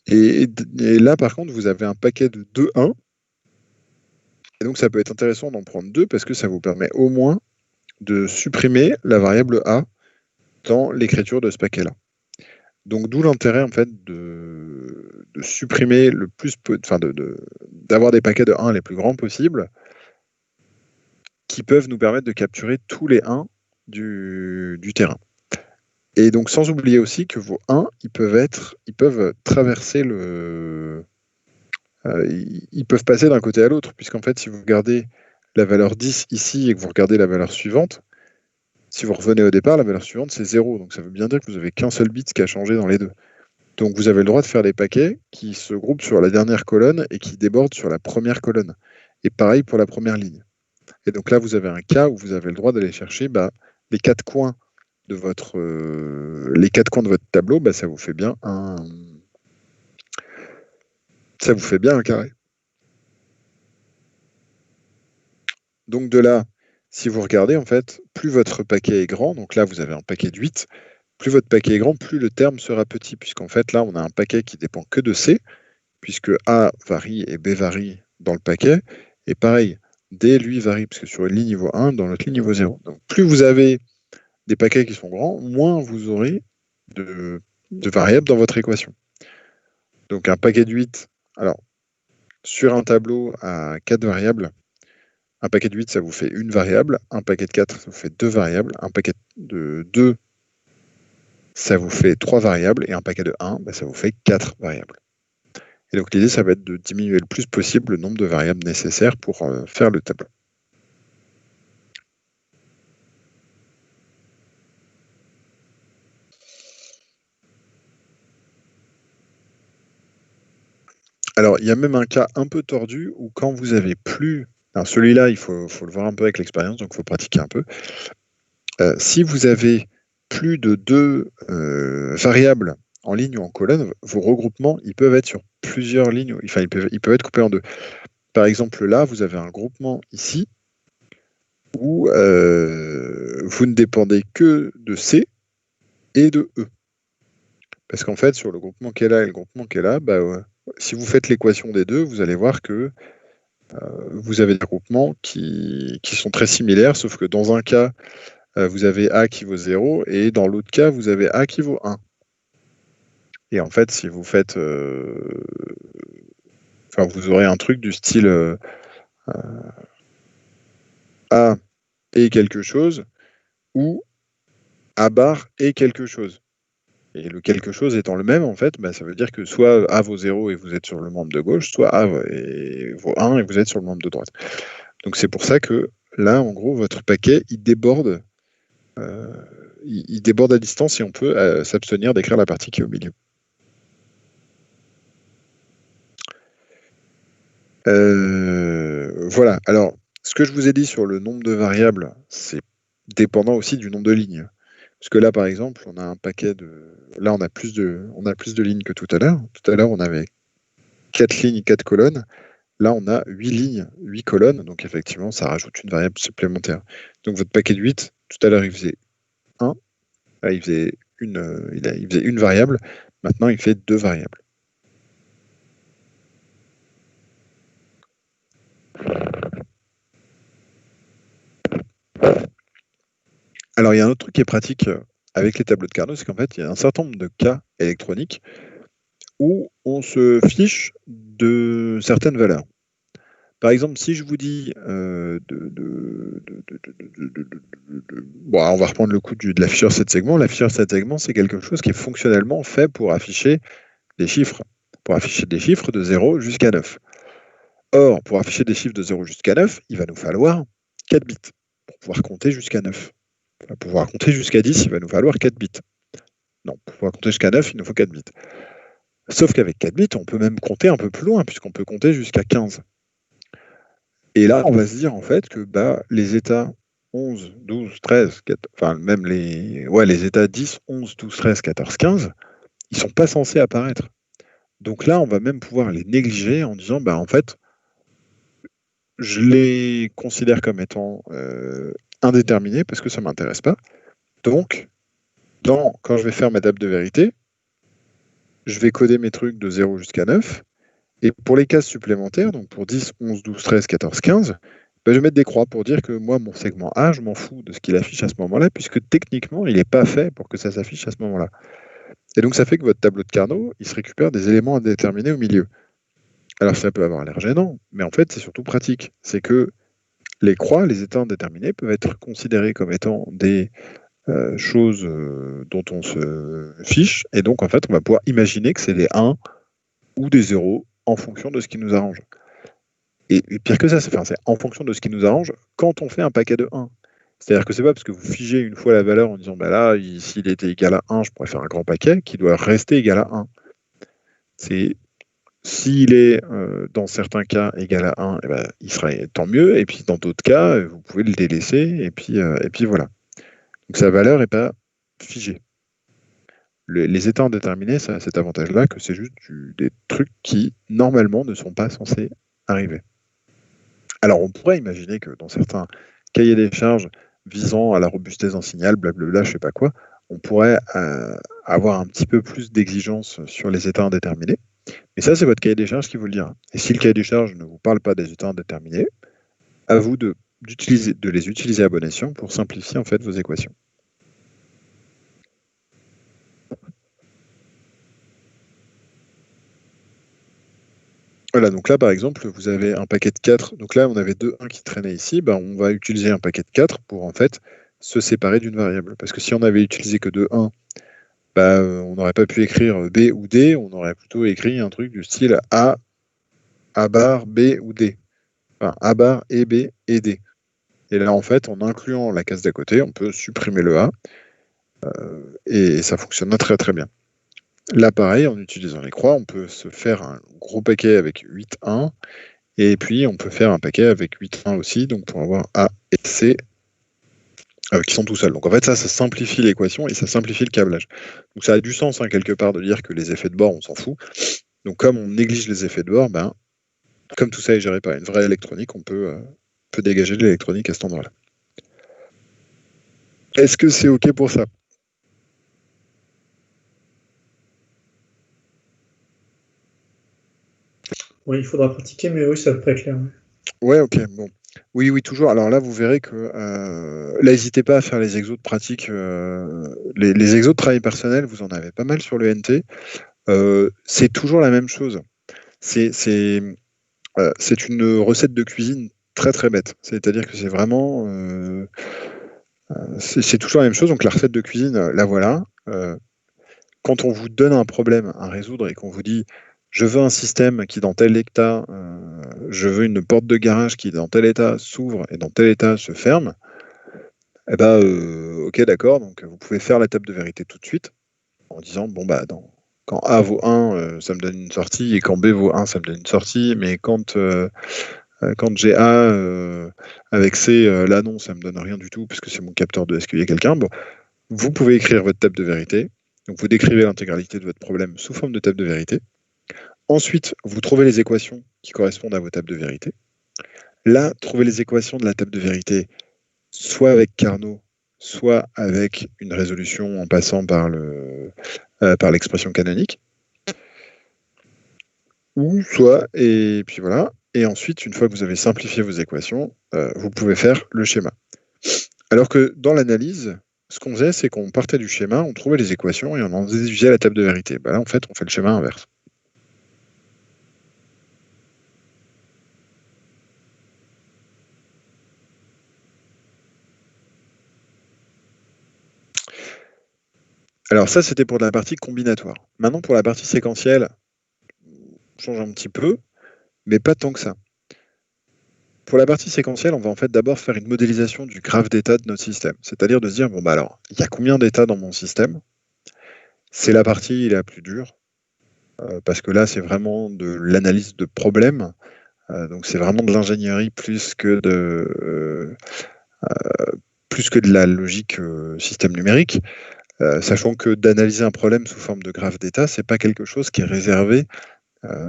Speaker 2: Et là, par contre, vous avez un paquet de 2, 1. Et donc, ça peut être intéressant d'en prendre 2 parce que ça vous permet au moins de supprimer la variable A dans l'écriture de ce paquet-là. Donc, d'où l'intérêt, en fait, de supprimer le plus, enfin, d'avoir des paquets de 1 les plus grands possibles qui peuvent nous permettre de capturer tous les 1 du terrain. Et donc, sans oublier aussi que vos 1, ils peuvent traverser ils peuvent passer d'un côté à l'autre, puisqu'en fait, si vous regardez la valeur 10 ici et que vous regardez la valeur suivante, si vous revenez au départ, la valeur suivante, c'est 0. Donc ça veut bien dire que vous n'avez qu'un seul bit qui a changé dans les deux. Donc vous avez le droit de faire des paquets qui se groupent sur la dernière colonne et qui débordent sur la première colonne. Et pareil pour la première ligne. Et donc là, vous avez un cas où vous avez le droit d'aller chercher les quatre coins de votre tableau, ça vous fait bien un carré. Donc de là, si vous regardez, en fait, plus votre paquet est grand, donc là vous avez un paquet de 8, plus votre paquet est grand, plus le terme sera petit, puisqu'en fait là on a un paquet qui dépend que de C, puisque A varie et B varie dans le paquet, et pareil, D lui varie, puisque sur une ligne niveau 1, dans l'autre ligne niveau 0. Donc plus vous avez des paquets qui sont grands, moins vous aurez de variables dans votre équation. Donc un paquet de 8, alors sur un tableau à 4 variables, un paquet de 8, ça vous fait une variable. Un paquet de 4, ça vous fait 2 variables. Un paquet de 2, ça vous fait 3 variables. Et un paquet de 1, ça vous fait 4 variables. Et donc l'idée, ça va être de diminuer le plus possible le nombre de variables nécessaires pour faire le tableau. Alors, il y a même un cas un peu tordu où quand vous avez plus... Alors celui-là, il faut le voir un peu avec l'expérience, donc il faut pratiquer un peu. Si vous avez plus de 2 variables en ligne ou en colonne, vos regroupements, ils peuvent être sur plusieurs lignes, enfin ils peuvent être coupés en deux. Par exemple, là, vous avez un groupement ici où vous ne dépendez que de C et de E. Parce qu'en fait, sur le groupement qui est là et le groupement qui est là, si vous faites l'équation des deux, vous allez voir que vous avez des groupements qui sont très similaires, sauf que dans un cas, vous avez A qui vaut 0, et dans l'autre cas, vous avez A qui vaut 1. Et en fait, si vous faites... vous aurez un truc du style A et quelque chose, ou A bar et quelque chose. Et le quelque chose étant le même, en fait, ça veut dire que soit A vaut 0 et vous êtes sur le membre de gauche, soit A vaut 1 et vous êtes sur le membre de droite. Donc c'est pour ça que là, en gros, votre paquet, il déborde à distance et on peut s'abstenir d'écrire la partie qui est au milieu. Voilà. Alors, ce que je vous ai dit sur le nombre de variables, c'est dépendant aussi du nombre de lignes. Parce que là, par exemple, on a un paquet de... Là, on a plus de lignes que tout à l'heure. Tout à l'heure, on avait 4 lignes, 4 colonnes. Là, on a 8 lignes, 8 colonnes. Donc, effectivement, ça rajoute une variable supplémentaire. Donc, votre paquet de 8, tout à l'heure, il faisait 1. Là, il faisait une variable. Maintenant, il fait 2 variables. Alors, il y a un autre truc qui est pratique avec les tableaux de Carnot, c'est qu'en fait, il y a un certain nombre de cas électroniques où on se fiche de certaines valeurs. Par exemple, si je vous dis on va reprendre le coup de l'afficheur 7 segments. L'afficheur 7 segments, c'est quelque chose qui est fonctionnellement fait pour afficher des chiffres, de 0 jusqu'à 9. Or, pour afficher des chiffres de 0 jusqu'à 9, il va nous falloir 4 bits pour pouvoir compter jusqu'à 9. Pour pouvoir compter jusqu'à 10, il va nous falloir 4 bits. Non, pour pouvoir compter jusqu'à 9, il nous faut 4 bits. Sauf qu'avec 4 bits, on peut même compter un peu plus loin, puisqu'on peut compter jusqu'à 15. Et là, on va se dire en fait que les états 11, 12, 13, 14, enfin même les états 10, 11, 12, 13, 14, 15, ils sont pas censés apparaître. Donc là, on va même pouvoir les négliger en disant en fait, je les considère comme étant indéterminés parce que ça ne m'intéresse pas. Donc, quand je vais faire ma table de vérité, je vais coder mes trucs de 0 jusqu'à 9. Et pour les cases supplémentaires, donc pour 10, 11, 12, 13, 14, 15, je vais mettre des croix pour dire que moi, mon segment A, je m'en fous de ce qu'il affiche à ce moment-là, puisque techniquement, il n'est pas fait pour que ça s'affiche à ce moment-là. Et donc, ça fait que votre tableau de Carnot, il se récupère des éléments indéterminés au milieu. Alors, ça peut avoir l'air gênant, mais en fait, c'est surtout pratique. C'est que les croix, les états indéterminés, peuvent être considérés comme étant des choses dont on se fiche, et donc, en fait, on va pouvoir imaginer que c'est des 1 ou des 0 en fonction de ce qui nous arrange. Et pire que ça, c'est en fonction de ce qui nous arrange quand on fait un paquet de 1. C'est-à-dire que c'est pas parce que vous figez une fois la valeur en disant là, s'il était égal à 1, je pourrais faire un grand paquet, qui doit rester égal à 1. C'est s'il est dans certains cas égal à 1, il sera tant mieux, et puis dans d'autres cas, vous pouvez le délaisser, et puis voilà. Donc sa valeur n'est pas figée. Les états indéterminés, ça a cet avantage-là que c'est juste des trucs qui, normalement, ne sont pas censés arriver. Alors, on pourrait imaginer que dans certains cahiers des charges visant à la robustesse d'un signal, blablabla, je sais pas quoi, on pourrait avoir un petit peu plus d'exigence sur les états indéterminés. Mais ça, c'est votre cahier des charges qui vous le dira. Et si le cahier des charges ne vous parle pas des états indéterminés, à vous de les utiliser à bon escient pour simplifier en fait vos équations. Voilà, donc là, par exemple, vous avez un paquet de 4. Donc là, on avait 2 1 qui traînaient ici. On va utiliser un paquet de 4 pour, en fait, se séparer d'une variable. Parce que si on avait utilisé que 2 1, on n'aurait pas pu écrire B ou D. On aurait plutôt écrit un truc du style A bar, B ou D. Enfin, A bar et B et D. Et là, en fait, en incluant la case d'à côté, on peut supprimer le A. Et ça fonctionne très, très bien. Là, pareil, en utilisant les croix, on peut se faire un gros paquet avec 8 1. Et puis, on peut faire un paquet avec 8 1 aussi, donc pour avoir A et C qui sont tout seuls. Donc en fait, ça simplifie l'équation et ça simplifie le câblage. Donc ça a du sens, quelque part, de dire que les effets de bord, on s'en fout. Donc comme on néglige les effets de bord, comme tout ça est géré par une vraie électronique, on peut dégager de l'électronique à cet endroit-là. Est-ce que c'est OK pour ça ?
Speaker 1: Ouais, il faudra pratiquer, mais oui, ça peut être clair.
Speaker 2: Ouais, ok, bon. Oui, oui, toujours. Alors là, vous verrez que là, n'hésitez pas à faire les exos de pratique. Les exos de travail personnel, vous en avez pas mal sur le NT. C'est toujours la même chose. C'est une recette de cuisine très très bête. C'est-à-dire que c'est vraiment. C'est toujours la même chose. Donc la recette de cuisine, la voilà. Quand on vous donne un problème à résoudre et qu'on vous dit je veux un système qui dans tel état, je veux une porte de garage qui dans tel état s'ouvre et dans tel état se ferme, eh ben, ok d'accord, donc vous pouvez faire la table de vérité tout de suite en disant bon bah quand A vaut 1, ça me donne une sortie, et quand B vaut 1, ça me donne une sortie, mais quand j'ai A avec C, là non, ça me donne rien du tout, puisque c'est mon capteur de est-ce qu'il y a quelqu'un. Bon, vous pouvez écrire votre table de vérité, donc vous décrivez l'intégralité de votre problème sous forme de table de vérité. Ensuite, vous trouvez les équations qui correspondent à vos tables de vérité. Là, trouvez les équations de la table de vérité, soit avec Carnot, soit avec une résolution en passant par l'expression canonique, ou soit, et puis voilà. Et ensuite, une fois que vous avez simplifié vos équations, vous pouvez faire le schéma. Alors que dans l'analyse, ce qu'on faisait, c'est qu'on partait du schéma, on trouvait les équations et on en déduisait la table de vérité. Bah là, en fait, on fait le schéma inverse. Alors ça, c'était pour la partie combinatoire. Maintenant, pour la partie séquentielle, on change un petit peu, mais pas tant que ça. Pour la partie séquentielle, on va en fait d'abord faire une modélisation du graphe d'état de notre système. C'est-à-dire de se dire, bon bah alors, il y a combien d'états dans mon système? C'est la partie la plus dure, parce que là, c'est vraiment de l'analyse de problèmes. Donc c'est vraiment de l'ingénierie plus que de la logique système numérique. Sachant que d'analyser un problème sous forme de graphe d'état, c'est pas quelque chose qui est réservé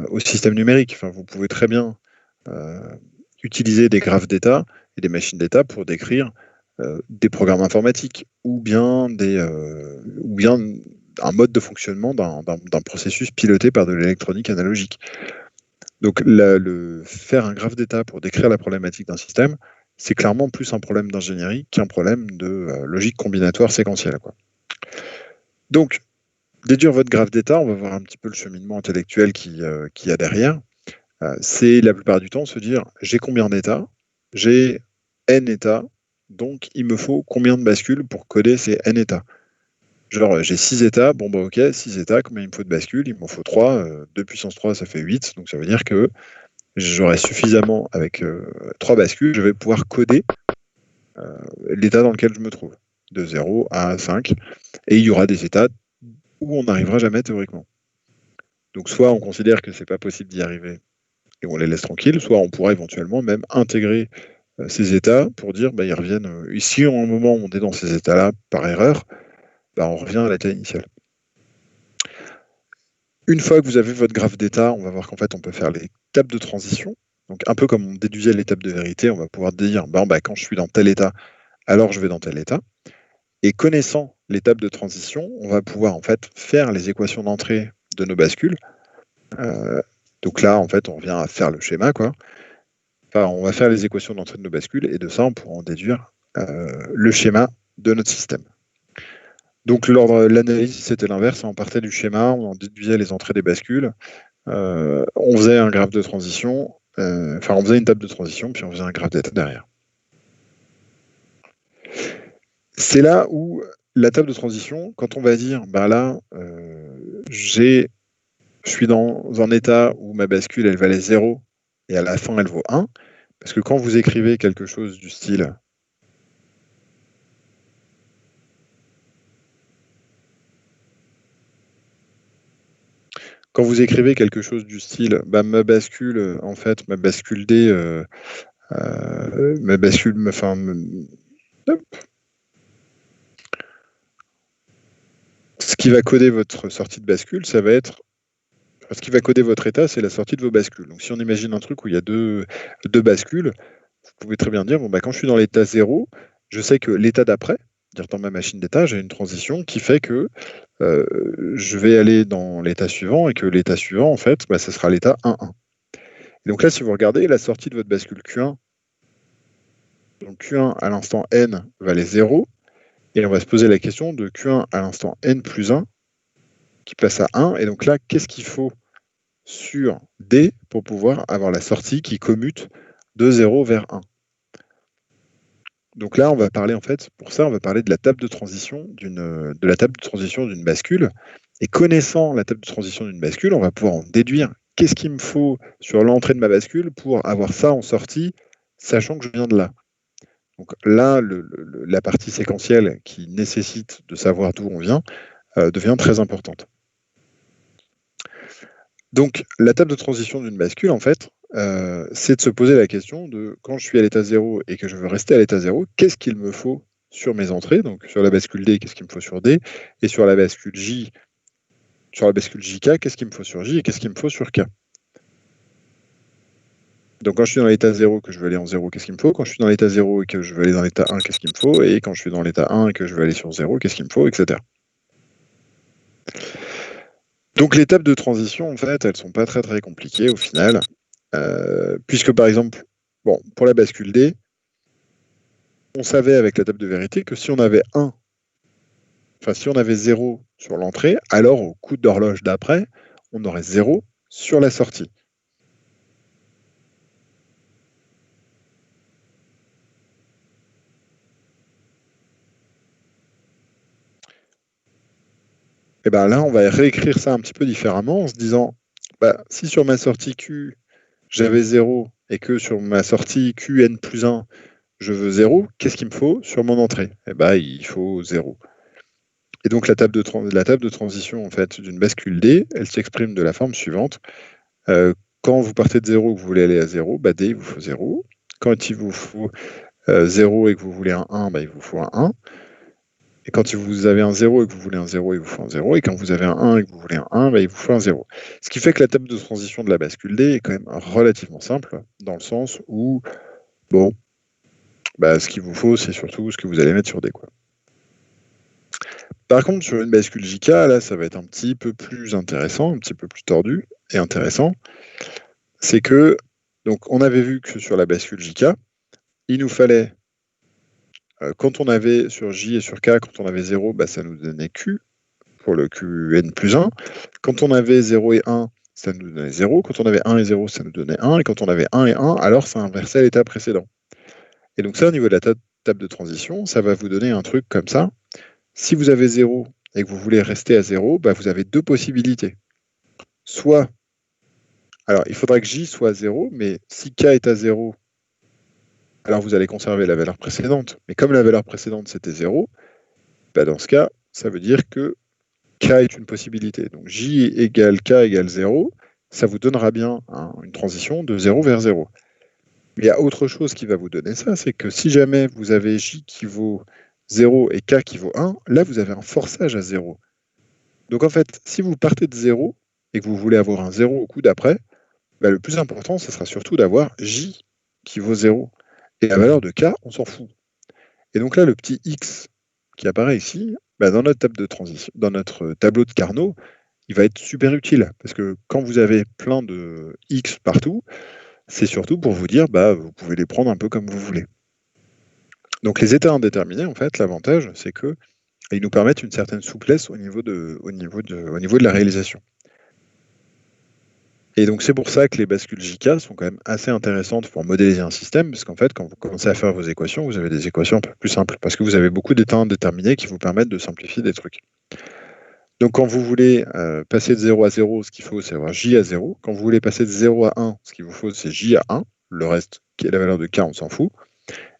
Speaker 2: au système numérique. Enfin, vous pouvez très bien utiliser des graphes d'état et des machines d'état pour décrire des programmes informatiques ou bien un mode de fonctionnement d'un processus piloté par de l'électronique analogique. Donc faire un graphe d'état pour décrire la problématique d'un système, c'est clairement plus un problème d'ingénierie qu'un problème de logique combinatoire séquentielle, quoi. Donc, déduire votre graphe d'état, on va voir un petit peu le cheminement intellectuel qu'il y a derrière. C'est la plupart du temps se dire j'ai combien d'états, j'ai n états, donc il me faut combien de bascules pour coder ces n états. Genre j'ai 6 états, bon bah ok, 6 états, combien il me faut de bascules? Il m'en faut 3, 2 puissance 3 ça fait 8, donc ça veut dire que j'aurai suffisamment avec 3 bascules, je vais pouvoir coder l'état dans lequel je me trouve, de 0 à 5, et il y aura des états où on n'arrivera jamais théoriquement. Donc soit on considère que c'est pas possible d'y arriver et on les laisse tranquilles, soit on pourra éventuellement même intégrer ces états pour dire bah, ils reviennent. Ici, à un moment où on est dans ces états-là par erreur, bah, on revient à l'état initial. Une fois que vous avez votre graphe d'état, on va voir qu'en fait on peut faire les tables de transition. Donc un peu comme on déduisait l'étape de vérité, on va pouvoir dire bah, quand je suis dans tel état, alors je vais dans tel état. Et connaissant l'étape de transition, on va pouvoir en fait faire les équations d'entrée de nos bascules. Donc là, en fait, on revient à faire le schéma, quoi. Enfin, on va faire les équations d'entrée de nos bascules et de ça, on pourra en déduire le schéma de notre système. Donc l'analyse, c'était l'inverse. On partait du schéma, on en déduisait les entrées des bascules. On faisait un graphe de transition, on faisait une table de transition, puis on faisait un graphe d'état derrière. C'est là où la table de transition, quand on va dire, bah là, je suis dans un état où ma bascule, elle valait 0, et à la fin, elle vaut 1, parce que quand vous écrivez quelque chose du style bah, ma bascule, en fait, ma bascule D, ma bascule, hop. Ce qui va coder votre sortie de bascule, ça va être ce qui va coder votre état, c'est la sortie de vos bascules. Donc si on imagine un truc où il y a deux bascules, vous pouvez très bien dire, bon, bah, quand je suis dans l'état 0, je sais que l'état d'après, dire dans ma machine d'état, j'ai une transition qui fait que je vais aller dans l'état suivant et que l'état suivant, en fait, bah, ce sera l'état 1-1. Et donc là, si vous regardez la sortie de votre bascule Q1, donc Q1 à l'instant n valait 0, et on va se poser la question de Q1 à l'instant n plus 1 qui passe à 1, et donc là, qu'est-ce qu'il faut sur D pour pouvoir avoir la sortie qui commute de 0 vers 1. Donc là, on va parler en fait, pour ça, on va parler de la table de transition d'une bascule. Et connaissant la table de transition d'une bascule, on va pouvoir en déduire qu'est-ce qu'il me faut sur l'entrée de ma bascule pour avoir ça en sortie, sachant que je viens de là. Donc là, la partie séquentielle qui nécessite de savoir d'où on vient devient très importante. Donc la table de transition d'une bascule, en fait, c'est de se poser la question de quand je suis à l'état 0 et que je veux rester à l'état 0, qu'est-ce qu'il me faut sur mes entrées, donc sur la bascule D, qu'est-ce qu'il me faut sur D, et sur la bascule J, sur la bascule JK, qu'est-ce qu'il me faut sur J et qu'est-ce qu'il me faut sur K. Donc quand je suis dans l'état 0 que je veux aller en 0, qu'est-ce qu'il me faut? Quand je suis dans l'état 0 et que je veux aller dans l'état 1, qu'est-ce qu'il me faut? Et quand je suis dans l'état 1 et que je veux aller sur 0, qu'est-ce qu'il me faut? Etc. Donc les étapes de transition, en fait, elles ne sont pas très très compliquées au final, puisque par exemple, bon, pour la bascule D, on savait avec la table de vérité que si on avait 0 sur l'entrée, alors au coup d'horloge d'après, on aurait 0 sur la sortie. Et bien là, on va réécrire ça un petit peu différemment en se disant, si sur ma sortie Q, j'avais 0 et que sur ma sortie Qn plus 1, je veux 0, qu'est-ce qu'il me faut sur mon entrée? Il faut 0. Et donc la table de transition en fait, d'une bascule D, elle s'exprime de la forme suivante. Quand vous partez de 0 et que vous voulez aller à 0, D, il vous faut 0. Quand il vous faut 0 et que vous voulez un 1, il vous faut un 1. Et quand vous avez un 0 et que vous voulez un 0, il vous faut un 0. Et quand vous avez un 1 et que vous voulez un 1, il vous faut un 0. Ce qui fait que la table de transition de la bascule D est quand même relativement simple, dans le sens où, ce qu'il vous faut, c'est surtout ce que vous allez mettre sur D, quoi. Par contre, sur une bascule JK, là, ça va être un petit peu plus intéressant, un petit peu plus tordu et intéressant. C'est que, donc, on avait vu que sur la bascule JK, il nous fallait, quand on avait sur J et sur K, quand on avait 0, ça nous donnait Q pour le Qn plus 1. Quand on avait 0 et 1, ça nous donnait 0. Quand on avait 1 et 0, ça nous donnait 1. Et quand on avait 1 et 1, alors ça inversait l'état précédent. Et donc ça, au niveau de la table de transition, ça va vous donner un truc comme ça. Si vous avez 0 et que vous voulez rester à 0, vous avez deux possibilités. Soit, alors il faudra que J soit à 0, mais si K est à 0, alors vous allez conserver la valeur précédente. Mais comme la valeur précédente c'était 0, dans ce cas, ça veut dire que K est une possibilité. Donc J égale K égale 0, ça vous donnera bien une transition de 0 vers 0. Mais il y a autre chose qui va vous donner ça, c'est que si jamais vous avez J qui vaut 0 et K qui vaut 1, là vous avez un forçage à 0. Donc en fait, si vous partez de 0 et que vous voulez avoir un 0 au coup d'après, le plus important, ce sera surtout d'avoir J qui vaut 0. Et la valeur de K, on s'en fout. Et donc là, le petit X qui apparaît ici, dans notre table de transition, dans notre tableau de Carnot, il va être super utile. Parce que quand vous avez plein de X partout, c'est surtout pour vous dire, vous pouvez les prendre un peu comme vous voulez. Donc les états indéterminés, en fait, l'avantage, c'est que ils nous permettent une certaine souplesse au niveau de la réalisation. Et donc c'est pour ça que les bascules JK sont quand même assez intéressantes pour modéliser un système, parce qu'en fait, quand vous commencez à faire vos équations, vous avez des équations un peu plus simples, parce que vous avez beaucoup d'états indéterminés qui vous permettent de simplifier des trucs. Donc quand vous voulez passer de 0 à 0, ce qu'il faut, c'est avoir J à 0. Quand vous voulez passer de 0 à 1, ce qu'il vous faut, c'est J à 1. Le reste, qui est la valeur de K, on s'en fout.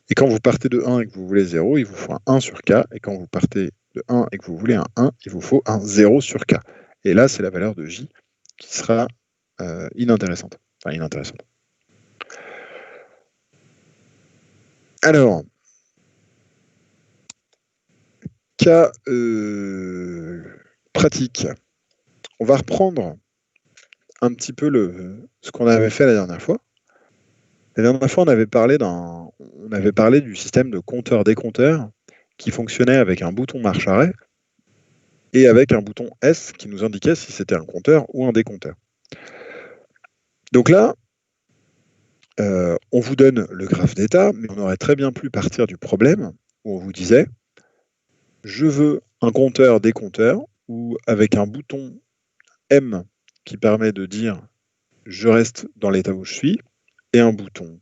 Speaker 2: Et quand vous partez de 1 et que vous voulez 0, il vous faut un 1 sur K. Et quand vous partez de 1 et que vous voulez un 1, il vous faut un 0 sur K. Et là, c'est la valeur de J qui sera inintéressante. Enfin, inintéressante. Alors, cas pratique. On va reprendre un petit peu ce qu'on avait fait la dernière fois. La dernière fois, on avait parlé du système de compteur-décompteur qui fonctionnait avec un bouton marche-arrêt et avec un bouton S qui nous indiquait si c'était un compteur ou un décompteur. Donc là, on vous donne le graphe d'état, mais on aurait très bien pu partir du problème où on vous disait je veux un compteur des compteurs ou avec un bouton M qui permet de dire je reste dans l'état où je suis et un bouton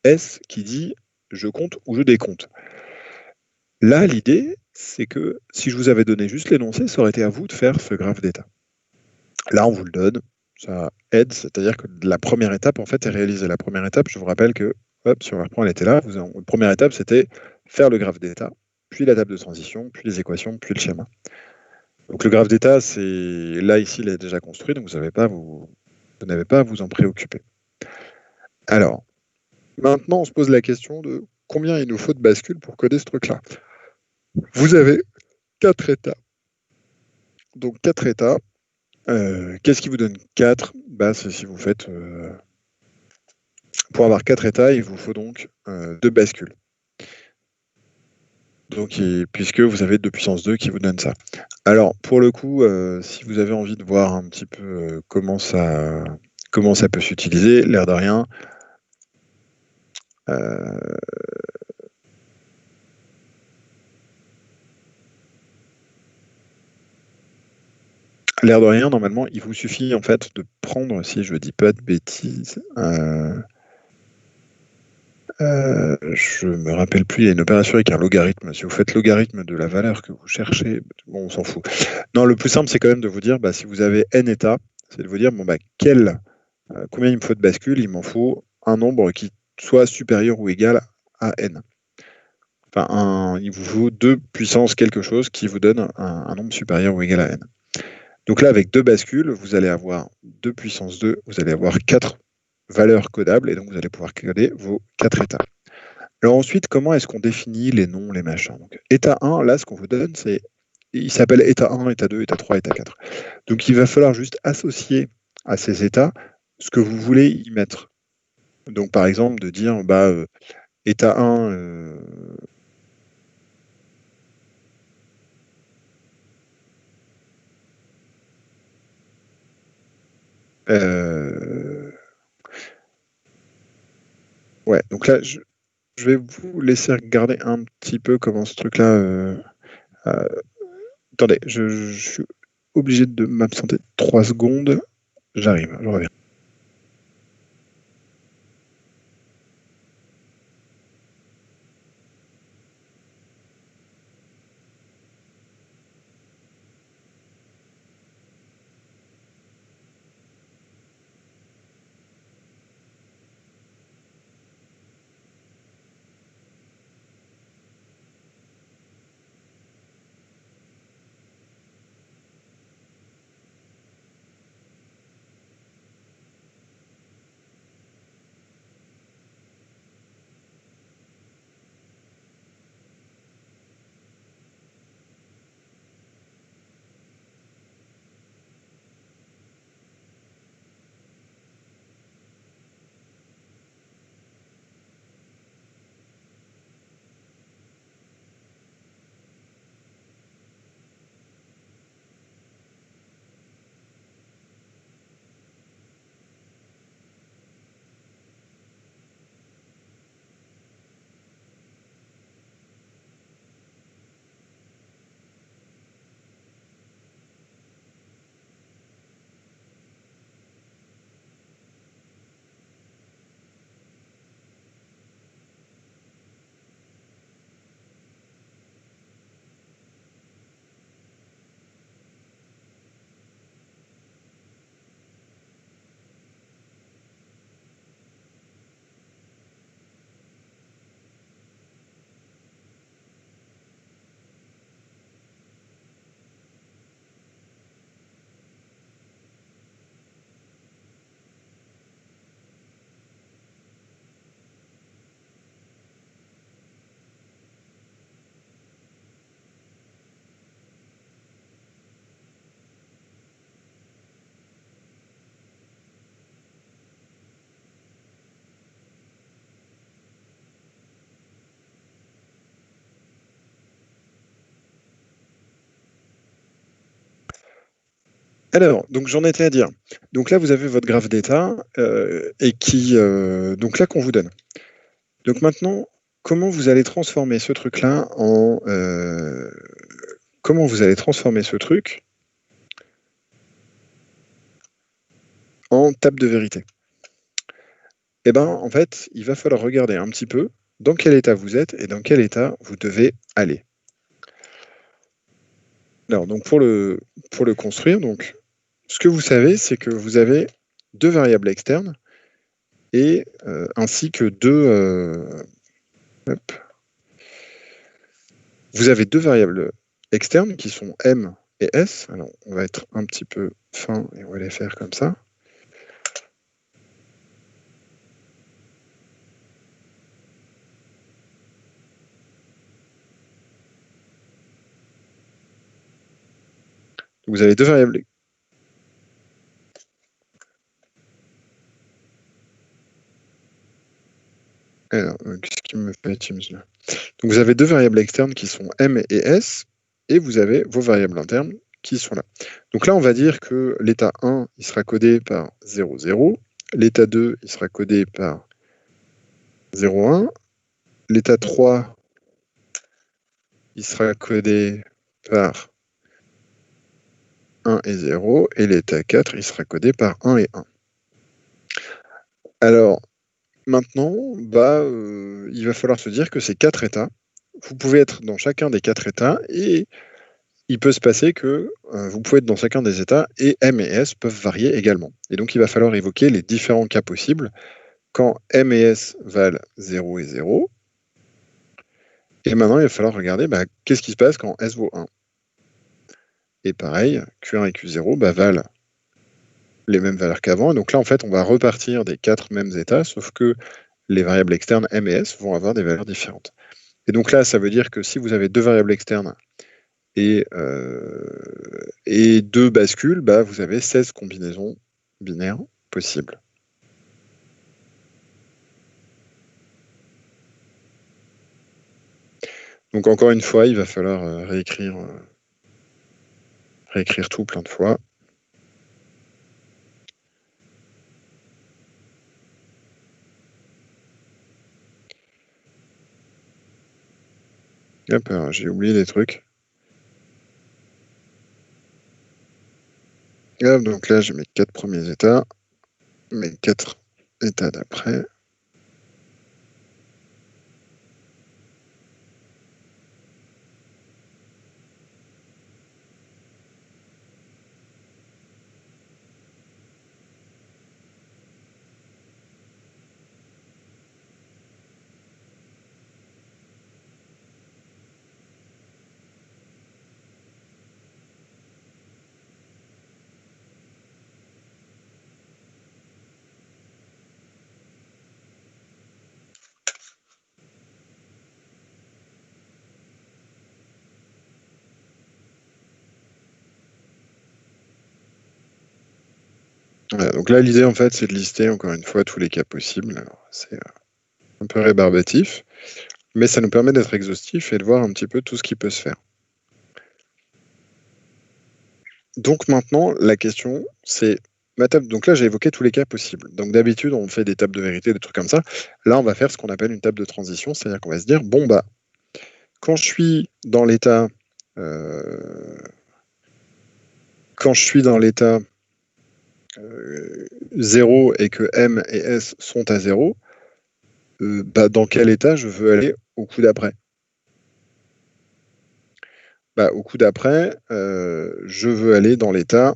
Speaker 2: S qui dit je compte ou je décompte. Là, l'idée, c'est que si je vous avais donné juste l'énoncé, ça aurait été à vous de faire ce graphe d'état. Là, on vous le donne, ça aide, c'est-à-dire que la première étape, en fait, est réalisée. La première étape, je vous rappelle que, hop, si on reprend, elle était là. La première étape, c'était faire le graphe d'état, puis la table de transition, puis les équations, puis le schéma. Donc le graphe d'état, c'est là, ici, il est déjà construit, donc vous n'avez pas à vous en préoccuper. Alors, maintenant, on se pose la question de combien il nous faut de bascules pour coder ce truc-là. Vous avez 4 états. Donc 4 états. Qu'est-ce qui vous donne 4 ? C'est si vous faites... pour avoir 4 états, il vous faut donc 2 bascules. Donc, puisque vous avez 2 puissance 2 qui vous donne ça. Alors, pour le coup, si vous avez envie de voir un petit peu comment ça peut s'utiliser, l'air de rien, normalement, il vous suffit en fait de prendre, si je dis pas de bêtises, je me rappelle plus, il y a une opération avec un logarithme. Si vous faites logarithme de la valeur que vous cherchez, bon, on s'en fout. Non, le plus simple, c'est quand même de vous dire, si vous avez n états, c'est de vous dire, combien il me faut de bascules ? Il m'en faut un nombre qui soit supérieur ou égal à n. Enfin, il vous faut 2 puissance quelque chose qui vous donne un nombre supérieur ou égal à n. Donc là, avec 2 bascules, vous allez avoir 2 puissance 2, vous allez avoir 4 valeurs codables, et donc vous allez pouvoir coder vos 4 états. Alors ensuite, comment est-ce qu'on définit les noms, les machins ? Donc, état 1, là, ce qu'on vous donne, il s'appelle état 1, état 2, état 3, état 4. Donc il va falloir juste associer à ces états ce que vous voulez y mettre. Donc par exemple, de dire, état 1... Ouais, donc là, je vais vous laisser regarder un petit peu comment ce truc-là... Attendez, je suis obligé de m'absenter 3 secondes. J'arrive, je reviens. Alors, donc j'en étais à dire. Donc là, vous avez votre graphe d'état et donc là qu'on vous donne. Donc maintenant, comment vous allez transformer ce truc-là en comment vous allez transformer ce truc en table de vérité? Eh bien, en fait, il va falloir regarder un petit peu dans quel état vous êtes et dans quel état vous devez aller. Alors, donc pour le construire, donc, ce que vous savez, c'est que vous avez deux variables externes et ainsi que vous avez deux variables externes qui sont M et S. Alors, on va être un petit peu fin et on va les faire comme ça. Vous avez deux variables. Alors, qu'est-ce qui me fait Teams là? Donc vous avez deux variables externes qui sont M et S, et vous avez vos variables internes qui sont là. Donc là, on va dire que l'état 1, il sera codé par 0, 0. L'état 2, il sera codé par 0, 1. L'état 3, il sera codé par 1 et 0. Et l'état 4, il sera codé par 1 et 1. Alors, maintenant, il va falloir se dire que ces quatre états, vous pouvez être dans chacun des quatre états et il peut se passer que vous pouvez être dans chacun des états et M et S peuvent varier également. Et donc, il va falloir évoquer les différents cas possibles quand M et S valent 0 et 0. Et maintenant, il va falloir regarder qu'est-ce qui se passe quand S vaut 1. Et pareil, Q1 et Q0 valent les mêmes valeurs qu'avant. Et donc là, en fait, on va repartir des quatre mêmes états, sauf que les variables externes M et S vont avoir des valeurs différentes. Et donc là, ça veut dire que si vous avez deux variables externes et deux bascules, vous avez 16 combinaisons binaires possibles. Donc encore une fois, il va falloir réécrire tout plein de fois. Hop, j'ai oublié des trucs. Hop, donc là, j'ai mes 4 premiers états, mes 4 états d'après. Voilà, donc là, l'idée, en fait, c'est de lister, encore une fois, tous les cas possibles. Alors, c'est un peu rébarbatif, mais ça nous permet d'être exhaustif et de voir un petit peu tout ce qui peut se faire. Donc maintenant, la question, c'est ma table. Donc là, j'ai évoqué tous les cas possibles. Donc d'habitude, on fait des tables de vérité, des trucs comme ça. Là, on va faire ce qu'on appelle une table de transition, c'est-à-dire qu'on va se dire, bon, quand je suis dans l'état 0 et que M et S sont à 0, dans quel état je veux aller au coup d'après? Au coup d'après, je veux aller dans l'état.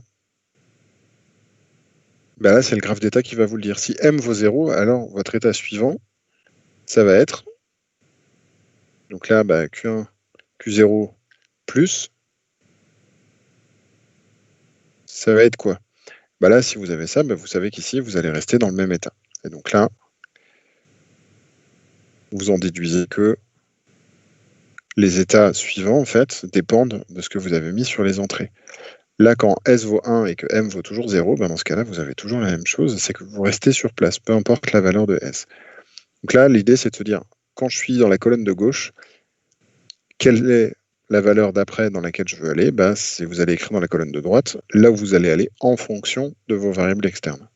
Speaker 2: Là, c'est le graphe d'état qui va vous le dire. Si M vaut 0, alors votre état suivant, ça va être. Donc là, Q1, Q0 plus. Ça va être quoi? Là, si vous avez ça, vous savez qu'ici, vous allez rester dans le même état. Et donc là, vous en déduisez que les états suivants, en fait, dépendent de ce que vous avez mis sur les entrées. Là, quand S vaut 1 et que M vaut toujours 0, dans ce cas-là, vous avez toujours la même chose, c'est que vous restez sur place, peu importe la valeur de S. Donc là, l'idée, c'est de se dire, quand je suis dans la colonne de gauche, quelle est la valeur d'après dans laquelle je veux aller, bah, vous allez écrire dans la colonne de droite là où vous allez aller en fonction de vos variables externes.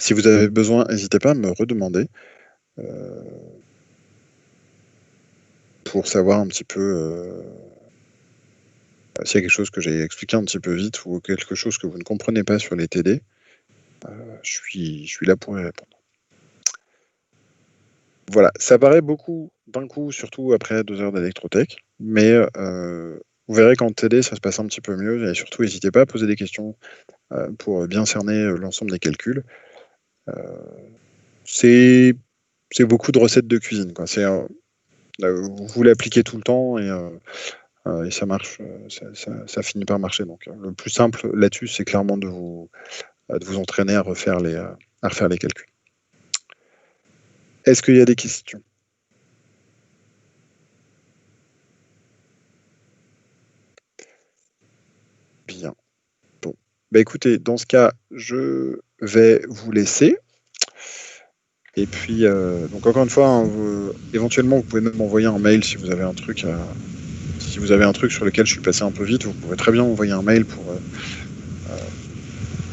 Speaker 2: Si vous avez besoin, n'hésitez pas à me redemander pour savoir un petit peu s'il y a quelque chose que j'ai expliqué un petit peu vite ou quelque chose que vous ne comprenez pas sur les TD. Je suis là pour y répondre. Voilà, ça paraît beaucoup d'un coup, surtout après 2 heures d'électrotech, mais vous verrez qu'en TD, ça se passe un petit peu mieux, et surtout, n'hésitez pas à poser des questions pour bien cerner l'ensemble des calculs. C'est beaucoup de recettes de cuisine, quoi. Vous l'appliquez tout le temps et ça marche, ça finit par marcher. Donc, le plus simple là-dessus, c'est clairement de vous entraîner à refaire les calculs. Est-ce qu'il y a des questions? Bien. Bon. Bah, écoutez, dans ce cas, je vais vous laisser. Et puis, donc encore une fois, hein, éventuellement, vous pouvez même m'envoyer un mail si vous avez un truc sur lequel je suis passé un peu vite. Vous pouvez très bien envoyer un mail pour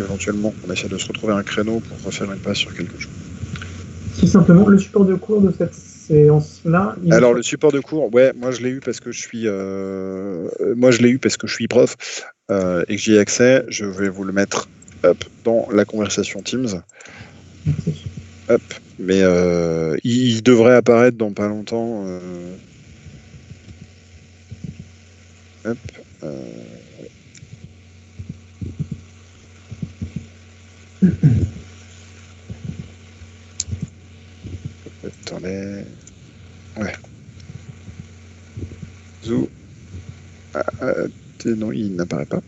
Speaker 2: éventuellement on essaie de se retrouver un créneau pour refaire une passe sur quelque chose.
Speaker 3: Si simplement, le support de cours de cette séance-là...
Speaker 2: Alors, le support de cours, ouais, moi je l'ai eu parce que je suis prof et que j'y ai accès. Je vais vous le mettre dans la conversation Teams.
Speaker 3: Merci.
Speaker 2: Hop, mais il devrait apparaître dans pas longtemps. Hop. Attendez. Ouais. Zou. Non, il n'apparaît pas.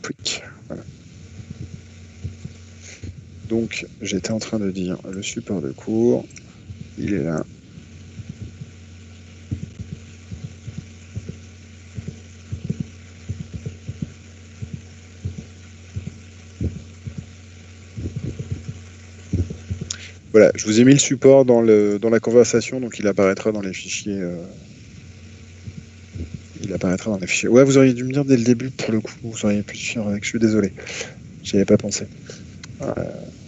Speaker 2: Pouic. Voilà. Donc, j'étais en train de dire le support de cours. Il est là. Voilà, je vous ai mis le support dans la conversation, donc il apparaîtra dans les fichiers. Ouais, vous auriez dû me dire dès le début, pour le coup, vous auriez pu suivre avec. Je suis désolé, j'y avais pas pensé.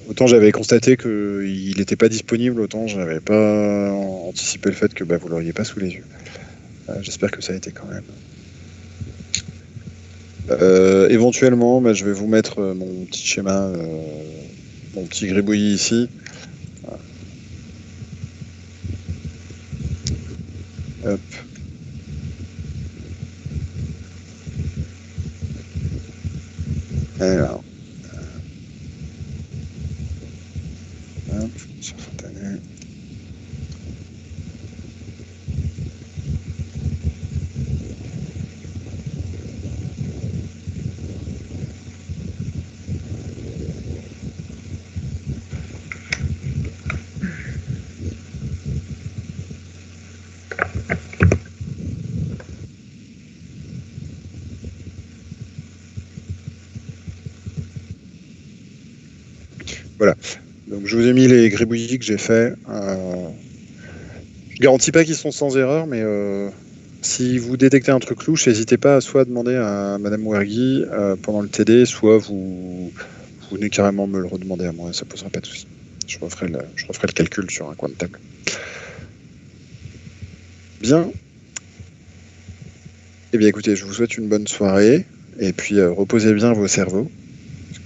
Speaker 2: Autant j'avais constaté qu'il n'était pas disponible, autant j'avais pas anticipé le fait que vous l'auriez pas sous les yeux. J'espère que ça a été quand même. Éventuellement, je vais vous mettre mon petit schéma, mon petit gribouillis ici. Hop. Alors. Hop, sur Fontanet. Voilà. Donc je vous ai mis les gribouillis que j'ai faits. Je garantis pas qu'ils sont sans erreur, mais si vous détectez un truc louche, n'hésitez pas à soit demander à Madame Wergui pendant le TD, soit vous venez carrément me le redemander à moi, ça posera pas de souci. Je referai le calcul sur un coin de table. Bien. Eh bien écoutez, je vous souhaite une bonne soirée, et puis reposez bien vos cerveaux.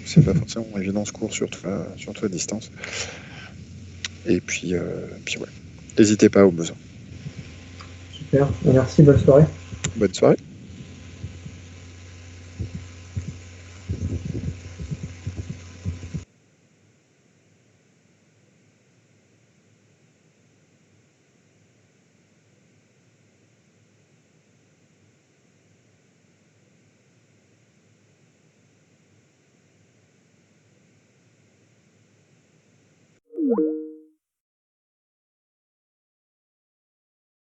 Speaker 2: C'est pas forcément évident ce cours, surtout à distance. Et puis ouais. N'hésitez pas au besoin.
Speaker 3: Super, merci, bonne soirée.
Speaker 2: Bonne soirée.